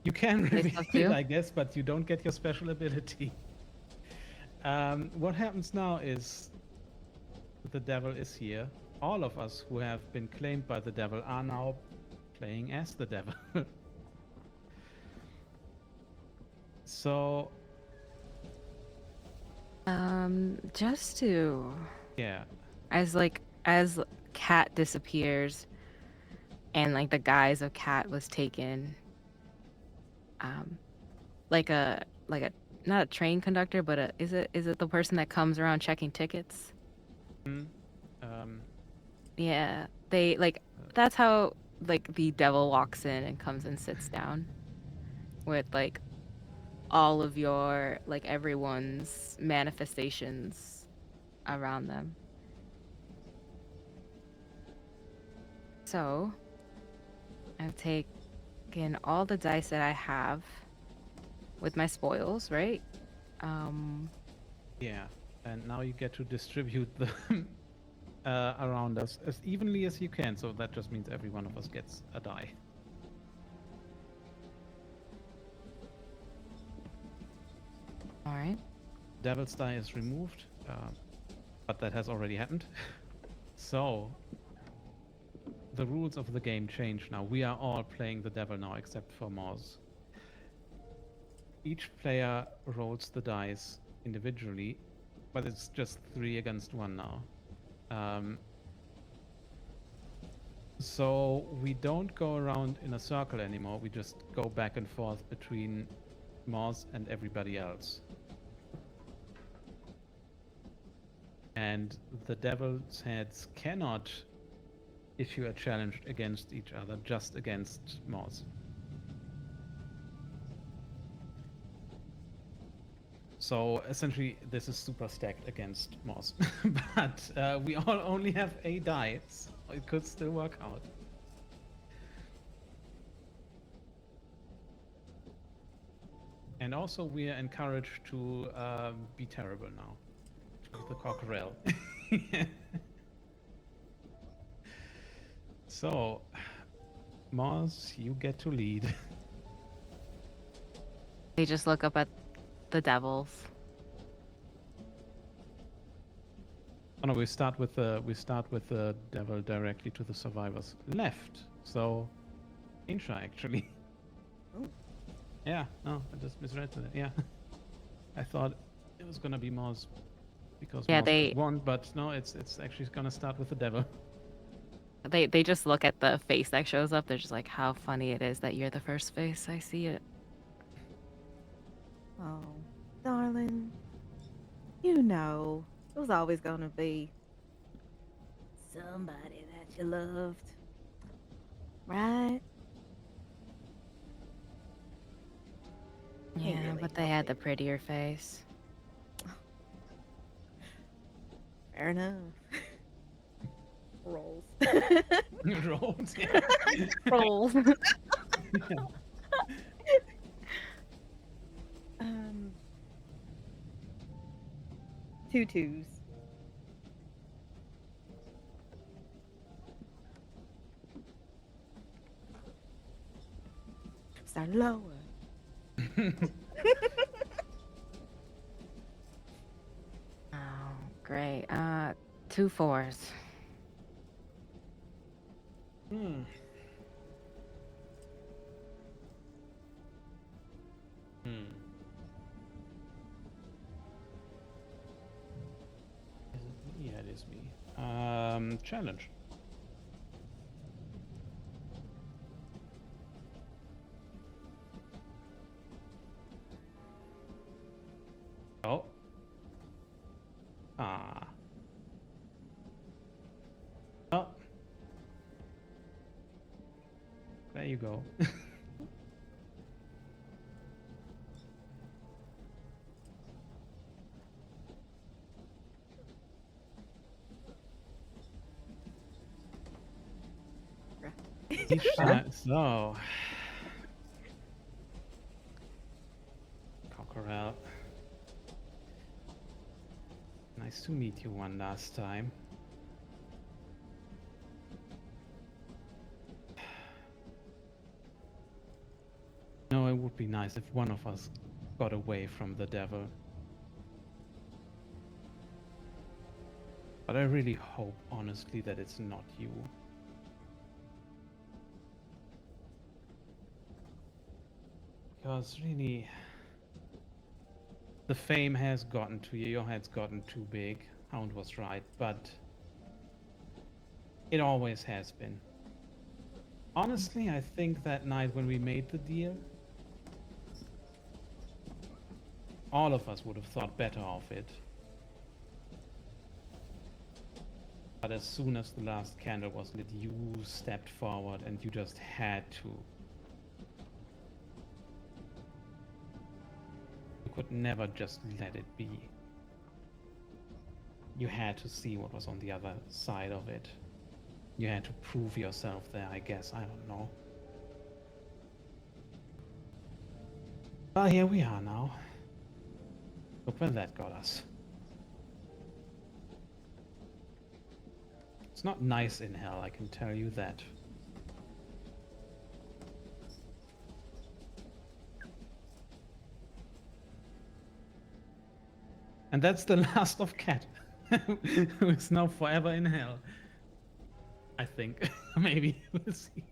you can They reveal still it, do? I guess, but you don't get your special ability. What happens now is the devil is here. All of us who have been claimed by the devil are now playing as the devil. So, Just to yeah. as Cat disappears and like the guise of Cat was taken, like a not a train conductor, but is it the person that comes around checking tickets? Um, Yeah, they like that's how like the devil walks in and comes and sits down with like all of your like everyone's manifestations around them. So I've taken all the dice that I have with my spoils, right? yeah. And now you get to distribute them around us as evenly as you can. So that just means every one of us gets a die. All right. Devil's die is removed, but that has already happened. So the rules of the game change now. We are all playing the devil now, except for Moz. Each player rolls the dice individually, but it's just 3 against 1 now. So we don't go around in a circle anymore. We just go back and forth between Moz and everybody else. And the devil's heads cannot issue a challenge against each other, just against Moz. So essentially, this is super stacked against Moz. But we all only have a die, so it could still work out. And also, we are encouraged to be terrible now. The cockerel. So, Moz, you get to lead. They just look up at the devils. Oh no, we start with the devil directly to the survivors left. So, Insha actually. Oh. Yeah, no, I just misread that. Yeah, I thought it was gonna be Moz because Yeah, Moz just won, but no, it's actually gonna start with the devil. they just look at the face that shows up. They're just like, how funny it is that you're the first face. I see it. Oh, darling. You know, it was always going to be somebody that you loved. Right? Can't Yeah, really but they help had the it. prettier face. Fair enough. Rolls. Rolls, yeah. Rolls. um, two twos. Start lower. Oh, great. 2 4s. Hmm. Hmm. Is it me? Yeah, it is me. Challenge. Oh. Ah. Oh. There you go. So. Cockerel. Nice to meet you one last time. No, it would be nice if one of us got away from the devil. But I really hope, honestly, that it's not you. Because really, the fame has gotten to you, your head's gotten too big. Hound was right, but it always has been. Honestly, I think that night when we made the deal, all of us would have thought better of it. But as soon as the last candle was lit, you stepped forward and you just had to. You could never just let it be. You had to see what was on the other side of it. You had to prove yourself there, I guess. I don't know. But here we are now. Look where that got us. It's not nice in hell, I can tell you that. And that's the last of Cat, who is now forever in hell. I think. Maybe. We'll see.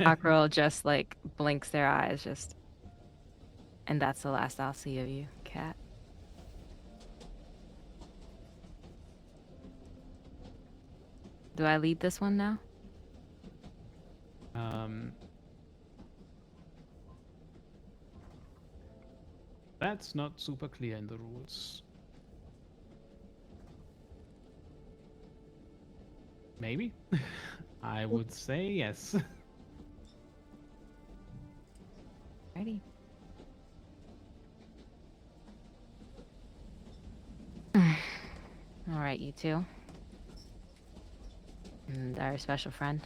Cockerel just like blinks their eyes, just, and that's the last I'll see of you, cat. Do I lead this one now? That's not super clear in the rules. Maybe? I would say yes. Ready. All right, you two. And our special friend.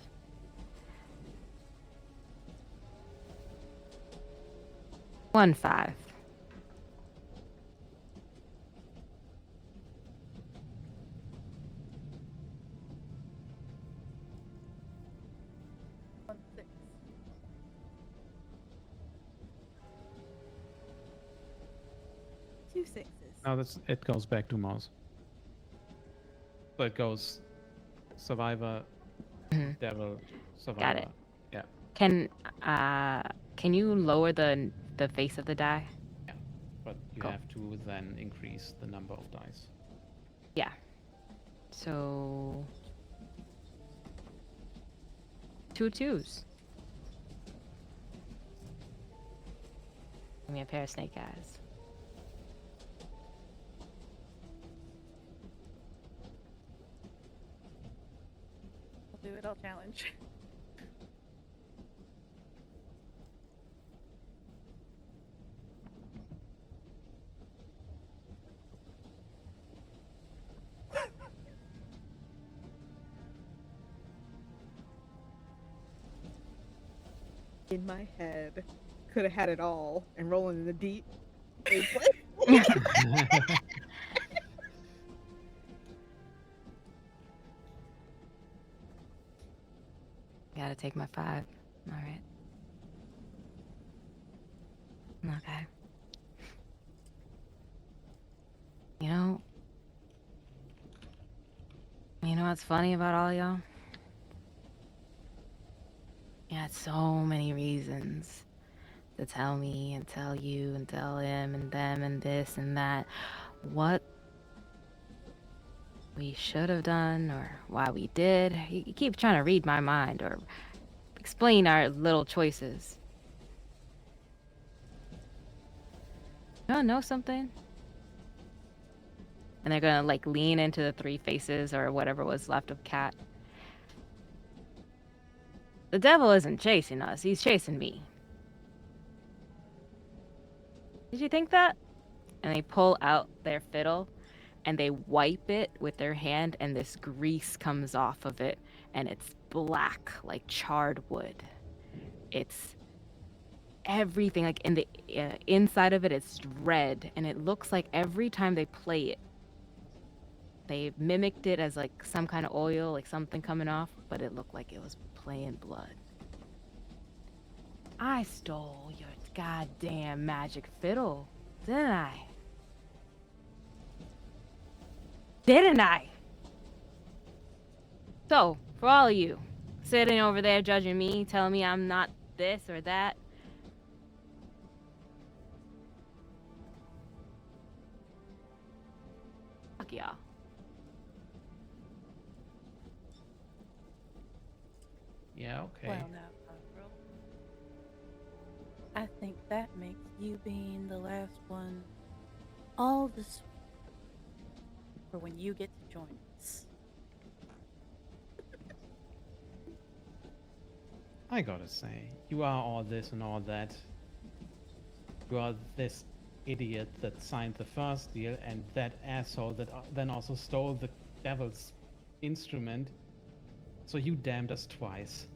One 5. 2 sixes. No, it goes back to mouse. So it goes survivor, Mhm. devil, Got it. survivor. Yeah, Can you lower the face of the die? yeah. But you Cool. have to then increase the number of dice. Yeah. So 2 twos. Give me a pair of snake eyes. I'll do it. I'll challenge. In my head, could have had it all and rolling in the deep. Gotta take my 5. All right. Okay. You know what's funny about all y'all? You had so many reasons to tell me and tell you and tell him and them and this and that. What we should have done or why we did. You keep trying to read my mind or explain our little choices. You wanna know something? And they're gonna like lean into the 3 faces or whatever was left of Cat. The devil isn't chasing us, he's chasing me. Did you think that? And they pull out their fiddle and they wipe it with their hand, and this grease comes off of it, and it's black like charred wood. It's everything, like in the inside of it, it's red, and it looks like every time they play it, they mimicked it as like some kind of oil, like something coming off, but it looked like it was playing blood. I stole your goddamn magic fiddle, didn't I? Didn't I? So, for all of you sitting over there judging me, telling me I'm not this or that, fuck y'all. Yeah, okay. Well, now, Cockerel, I think that makes you being the last one all the sweeter for when you get to join us. I gotta say, you are all this and all that. You are this idiot that signed the first deal and that asshole that then also stole the devil's instrument. So you damned us twice.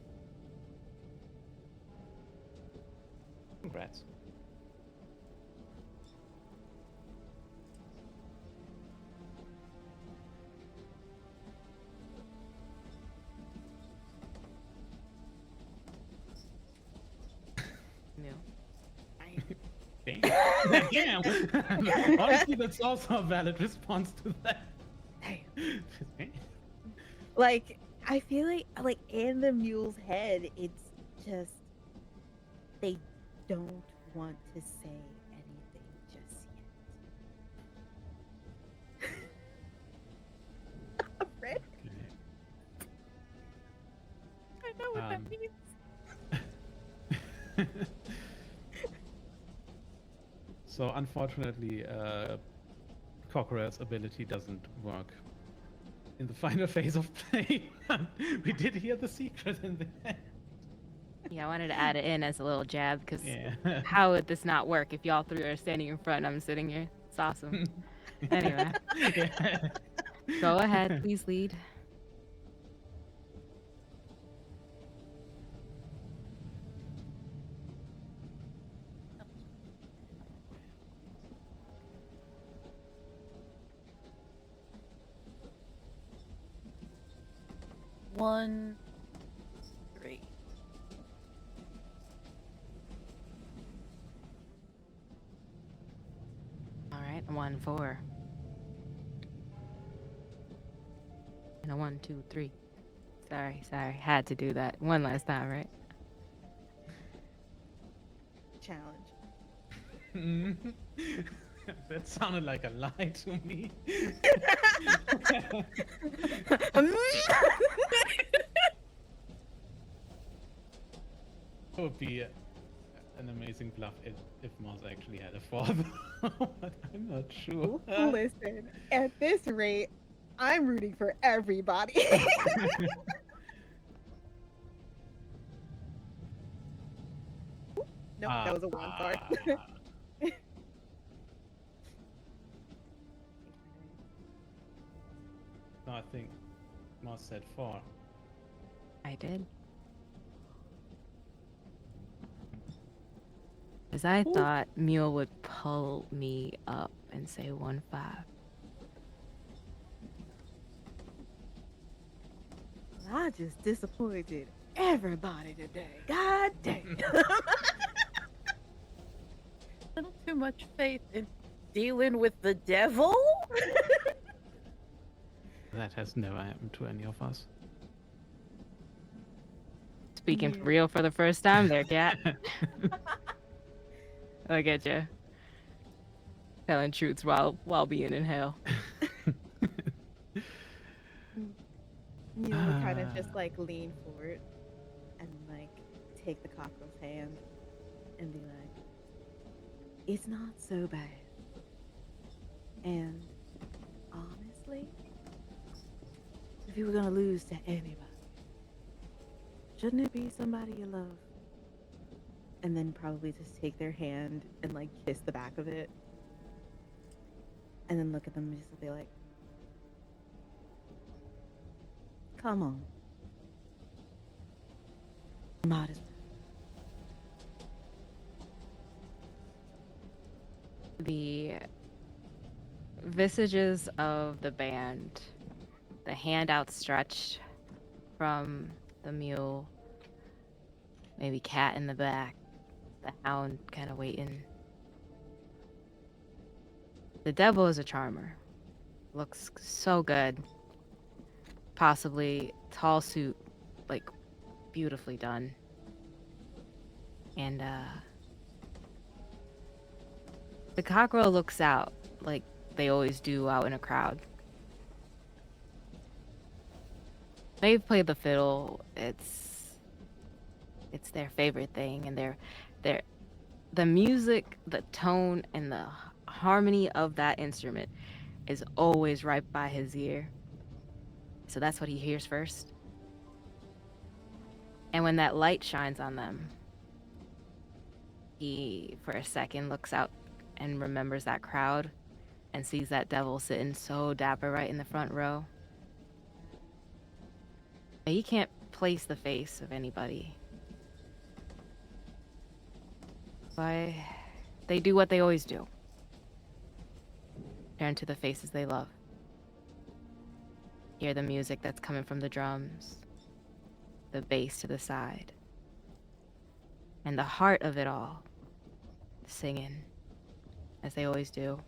Congrats. No. Damn. Honestly, that's also a valid response to that. Damn. Like, I feel like in the mule's head, it's just they don't want to say anything just yet. Fred? I know what that means. So unfortunately, Cockerel's ability doesn't work in the final phase of play. We did hear the secret in the end. Yeah, I wanted to add it in as a little jab because Yeah. how would this not work if y'all 3 are standing in front and I'm sitting here? It's awesome. Anyway, Yeah. go ahead, please lead. One, 3. All right. 1, 4. And a 1, 2, 3. Sorry. Had to do that one last time, right? Challenge. That sounded like a lie to me. That would be an amazing bluff if Moss actually had a 4, but I'm not sure. Listen, at this rate, I'm rooting for everybody. Nope, that was a 1. Sorry. No, I think Moss said 4. I did. Because I thought Mule would pull me up and say 1, 5. I just disappointed everybody today. God dang. A little too much faith in dealing with the devil. That has never happened to any of us. Speaking Yeah. real for the first time there, cat. Look at you. Telling truths while being in hell. Neil would kind of just like lean forward and like take the cockerel's hand and be like, it's not so bad. And honestly, if you were gonna lose to anybody, shouldn't it be somebody you love? And then probably just take their hand and like kiss the back of it. And then look at them and just be like, come on. Might as well. The visages of the band, the hand outstretched from the mule, maybe cat in the back, the hound kind of waiting. The devil is a charmer. Looks so good. Possibly tall suit, like beautifully done. And the cockerel looks out like they always do out in a crowd. They've played the fiddle. It's their favorite thing, and the music, the tone, and the harmony of that instrument is always right by his ear. So that's what he hears first. And when that light shines on them, he, for a second, looks out and remembers that crowd and sees that devil sitting so dapper right in the front row. But he can't place the face of anybody. Why? They do what they always do. Turn to the faces they love. Hear the music that's coming from the drums, the bass to the side, and the heart of it all, singing, as they always do,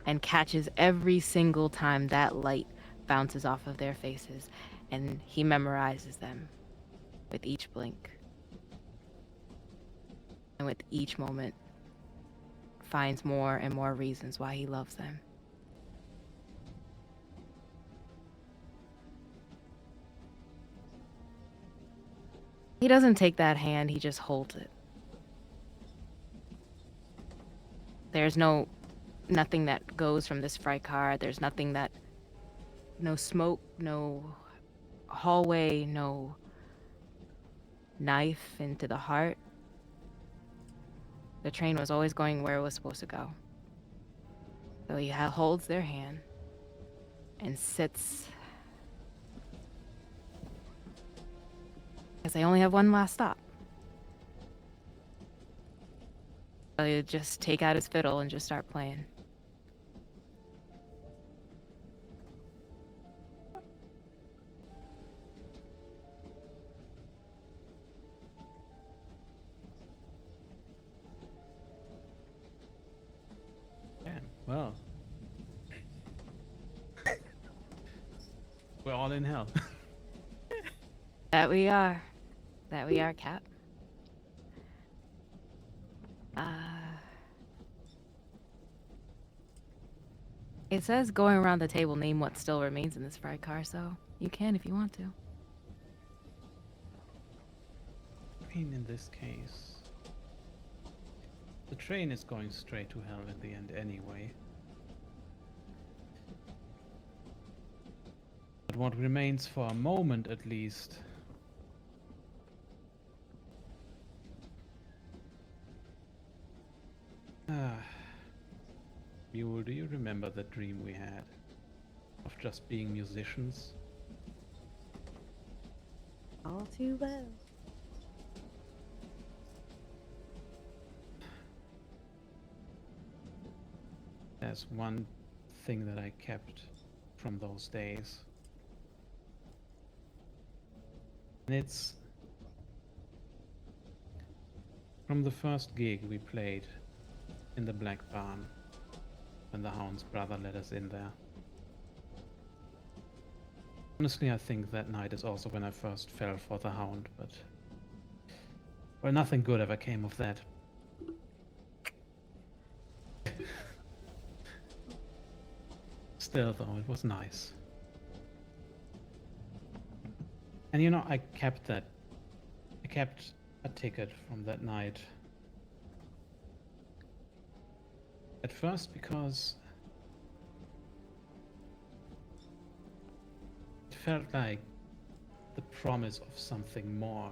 and catches every single time that light bounces off of their faces, and he memorizes them with each blink. And with each moment, finds more and more reasons why he loves them. He doesn't take that hand, he just holds it. There's nothing that goes from this freight car. There's no smoke, no hallway, no knife into the heart. The train was always going where it was supposed to go. So he holds their hand and sits, because they only have one last stop. So he just take out his fiddle and just start playing. Yeah. Well, we're all in hell. That we are. That we are, Cap. It says going around the table, name what still remains in this fried car, so you can if you want to. I mean, in this case, the train is going straight to hell in the end anyway. But what remains for a moment at least. Mule, do you remember the dream we had of just being musicians? All too well. There's one thing that I kept from those days. And it's from the first gig we played in the Black Barn when the Hound's brother let us in there. Honestly, I think that night is also when I first fell for the Hound, but well, nothing good ever came of that. Still, though, it was nice. And you know, I kept a ticket from that night. At first because it felt like the promise of something more.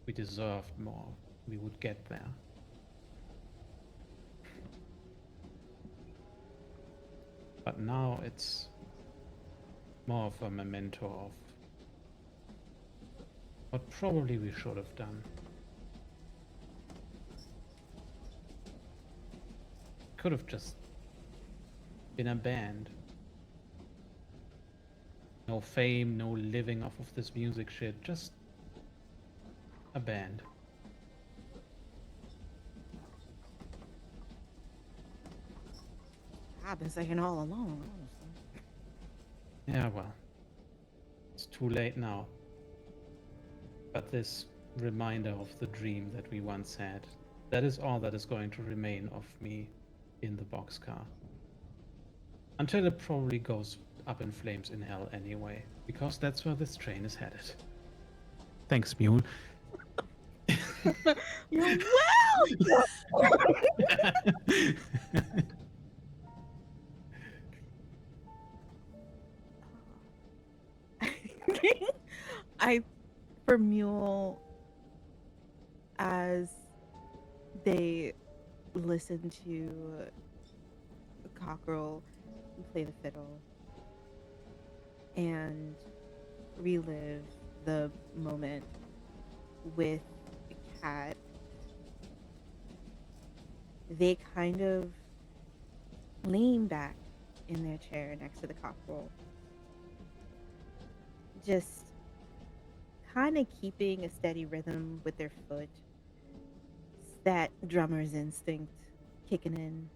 We deserved more. We would get there. But now it's more of a memento of what probably we should have done. Could have just been a band. No fame, no living off of this music shit, just a band. I've been saying all along, honestly. Yeah, well, it's too late now. But this reminder of the dream that we once had, that is all that is going to remain of me in the boxcar. Until it probably goes up in flames in hell anyway, because that's where this train is headed. Thanks, Mule. You're welcome. I, for Mule, as they listen to Cockerel play the fiddle and relive the moment with Cat, they kind of lean back in their chair next to the cockerel, just kind of keeping a steady rhythm with their foot. It's that drummer's instinct kicking in,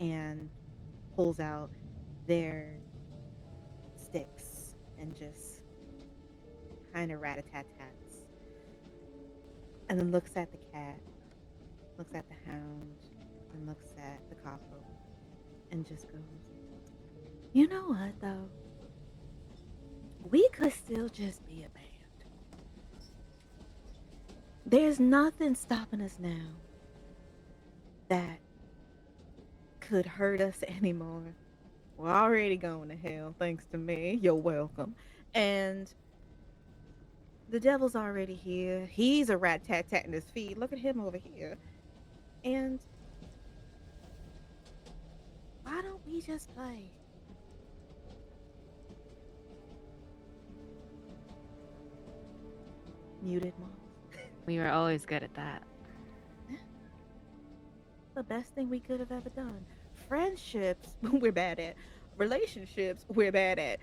and pulls out their sticks and just kind of rat-a-tat-tats. And then looks at the cat, looks at the hound, and looks at the cockerel, and just goes, "You know what, though? We could still just be a band. There's nothing stopping us now that could hurt us anymore. We're already going to hell, thanks to me. You're welcome. And the devil's already here. He's a rat-tat-tatting his feet. Look at him over here. And why don't we just play?" Muted mom. We were always good at that. The best thing we could have ever done. Friendships, we're bad at. Relationships, we're bad at.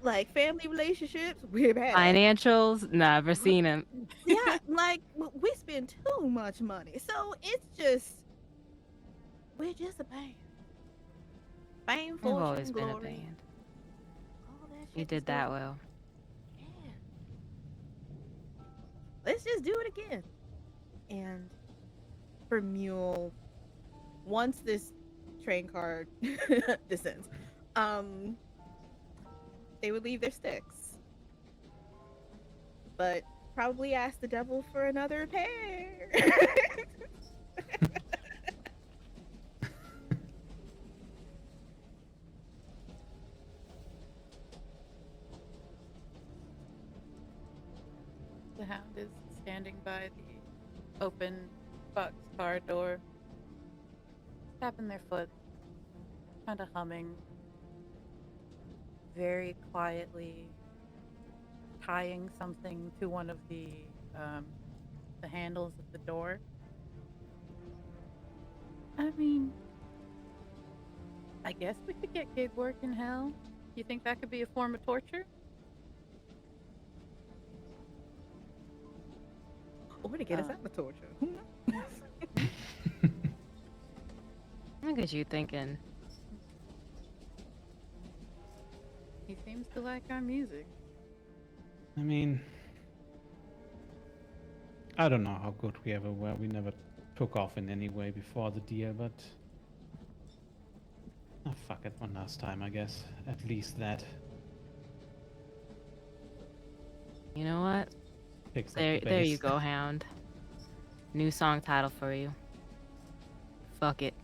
Like family relationships, we're bad at. Financials, never seen him. Yeah, like we spend too much money. So it's just We're just a band. Fame, I've always fortune, been a glory, band. all that You shit just did goes. that well. Yeah, let's just do it again. And for Mule, once this train car descends, um, they would leave their sticks, but probably ask the devil for another pair. The hound is standing by the open boxcar door, tapping their foot, kind of humming, very quietly, tying something to one of the handles of the door. I mean, I guess we could get gig work in hell. You think that could be a form of torture? Or to get us Um, out of torture. Who knows? Look at you thinking. he seems to like our music. I mean, I don't know how good we ever were. We never took off in any way before the deal, but fuck it, one last time, I guess. At least that You know what? picks up the There you pace. go, Hound. New song title for you. Fuck it.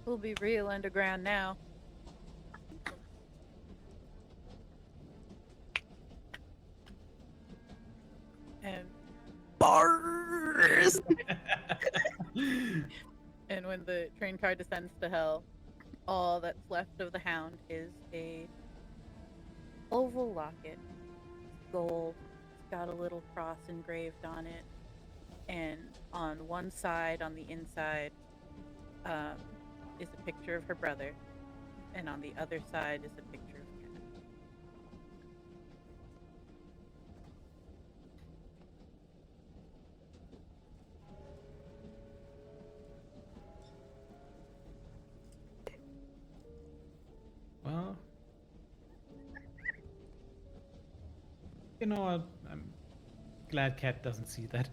We'll be real underground now. And Bars. and when the train car descends to hell, all that's left of the hound is a oval locket, gold. It's got a little cross engraved on it, and on one side, on the inside, um, is a picture of her brother, and on the other side is a picture of Cat. Well, you know what? I'm glad Cat doesn't see that.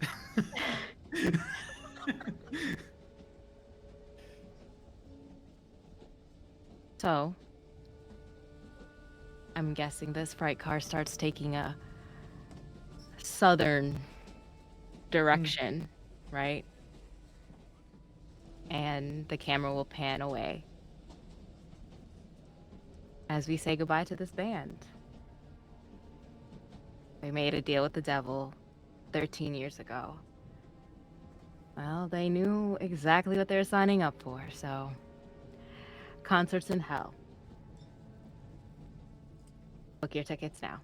So, I'm guessing this freight car starts taking a southern direction, right? And the camera will pan away as we say goodbye to this band. They made a deal with the devil 13 years ago. Well, they knew exactly what they were signing up for, so concerts in hell. Book your tickets now.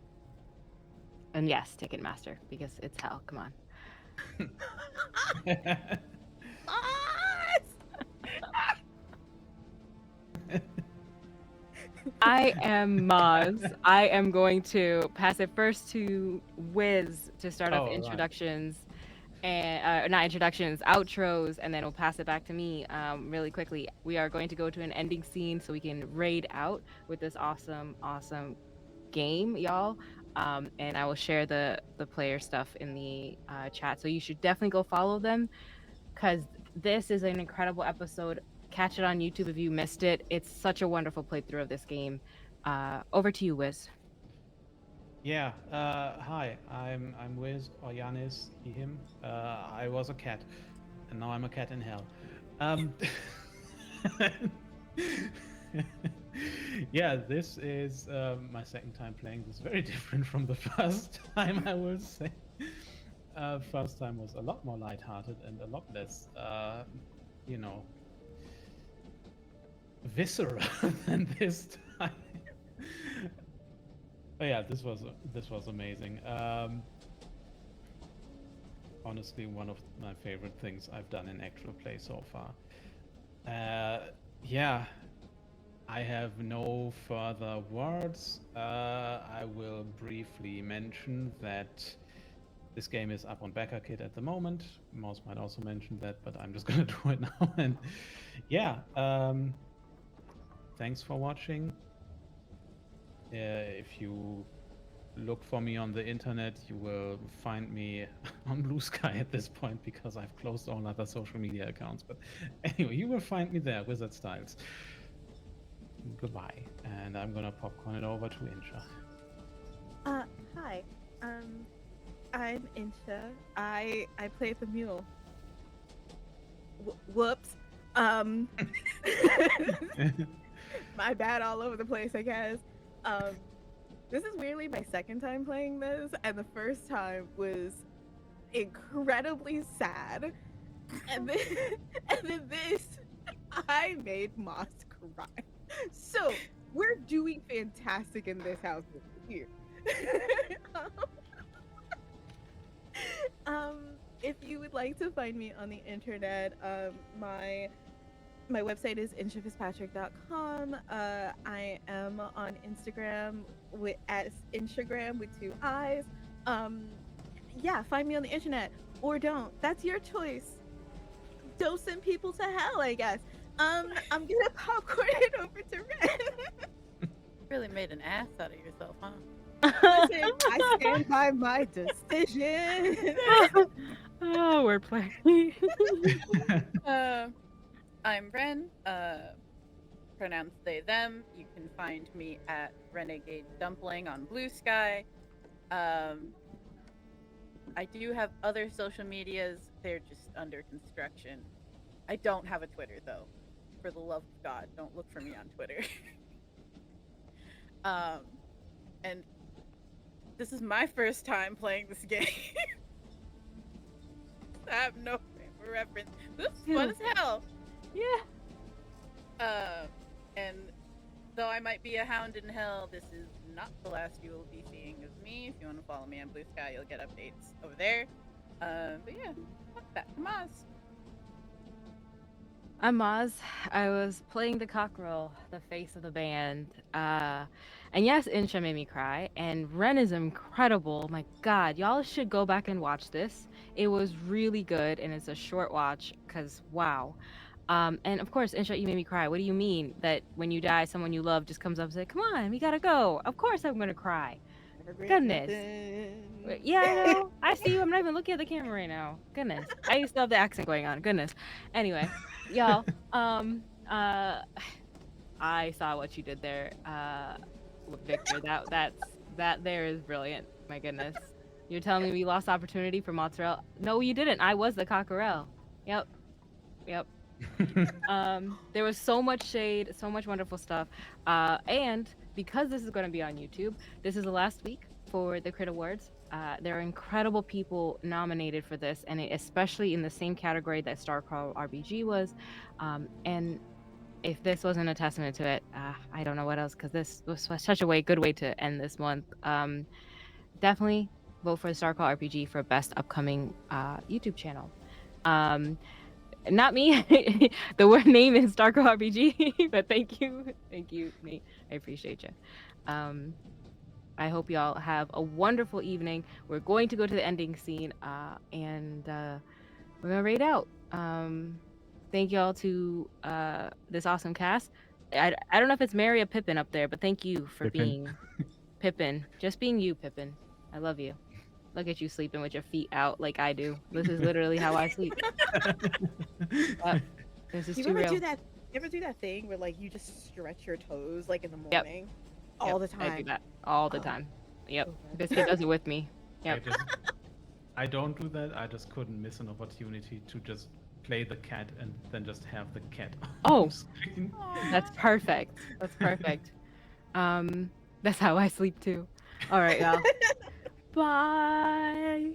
And yes, Ticketmaster, because it's hell. Come on. Bars. I am Maz. I am going to pass it first to Wiz to start off Oh, right. introductions and not introductions, outros, and then we'll pass it back to me really quickly. We are going to go to an ending scene so we can raid out with this awesome, awesome game, y'all. And I will share the player stuff in the chat. So you should definitely go follow them because this is an incredible episode. Catch it on YouTube if you missed it. It's such a wonderful playthrough of this game. Over to you, Wiz. Yeah. Hi. I'm Wiz or Yanis, he him. I was a cat, and now I'm a cat in hell. Yeah, this is my second time playing this. Very different from the first time, I will say. First time was a lot more lighthearted and a lot less, you know, visceral than this time. But yeah, this was amazing. Honestly, one of my favorite things I've done in actual play so far. Yeah, I have no further words. I will briefly mention that This game is up on BackerKit at the moment. Mouse might also mention that, but I'm just gonna do it now. And yeah, thanks for watching. If you look for me on the internet, you will find me on Blue Sky at this point because I've closed all other social media accounts. But anyway, you will find me there, Wizard Styles. Goodbye, and I'm gonna popcorn it over to Incha. Hi. I'm Insha. I play the mule. Whoops. Um, my bad all over the place, I guess. This is weirdly my second time playing this, and the first time was incredibly sad. And then, and then this, I made Moss cry. So we're doing fantastic in this house here. If you would like to find me on the internet, my website is inshafitzpatrick.com. I am on Instagram as Instagram with 2 eyes. Yeah, find me on the internet or don't. That's your choice. Don't send people to hell, I guess. I'm gonna popcorn it over to Ren. Really made an ass out of yourself, huh? Listen, I stand by my decision. Oh, wordplay. I'm Ren, pronounced they, them. You can find me at Renegade Dumpling on Blue Sky. I do have other social medias, they're just under construction. I don't have a Twitter, though. For the love of God, don't look for me on Twitter. And this is my first time playing this game. I have no frame of reference. This is fun as hell. Yeah. And though I might be a hound in hell, this is not the last you will be seeing of me. If you want to follow me on Blue Sky, you'll get updates over there. But yeah, back to Maz. I'm Maz. I was playing the cockerel, the face of the band. And yes, Insha made me cry. And Ren is incredible. My God, y'all should go back and watch this. It was really good, and it's a short watch, because wow. And of course, Insha, you made me cry. What do you mean that when you die, someone you love just comes up and says, come on, we gotta go. Of course I'm gonna cry. Goodness. Yeah, I know. I see you. I'm not even looking at the camera right now. Goodness. I used to have the accent going on. Goodness. Anyway, y'all, I saw what you did there, Victor. That there is brilliant. My goodness. You're telling me we lost opportunity for mozzarella? No, you didn't. I was the cockerel. Yep. There was so much shade, so much wonderful stuff. And because this is going to be on YouTube, this is the last week for the Crit Awards. There are incredible people nominated for this, and especially in the same category that Starcrawl RPG was. And if this wasn't a testament to it, I don't know what else, because this was such a good way to end this month. Definitely vote for the Starcrawl RPG for best upcoming YouTube channel. Not me. The word name is Starcrawl RPG, but thank you, Nate. I appreciate you. I hope y'all have a wonderful evening. We're going to go to the ending scene, and we're gonna raid out. Thank y'all to this awesome cast. I don't know if it's Mary or Pippin up there, but thank you for being Pippin. Just being you, Pippin. I love you. Look at you sleeping with your feet out like I do. This is literally how I sleep. This is You too ever real. do that? You ever do that thing where like you just stretch your toes like in the morning, all the time? I do that all the time. Yep. Okay. Biscuit does it with me. Yep. I don't do that. I just couldn't miss an opportunity to just play the cat and then just have the cat Oh. on screen. That's perfect. That's perfect. That's how I sleep too. All right, y'all. Bye.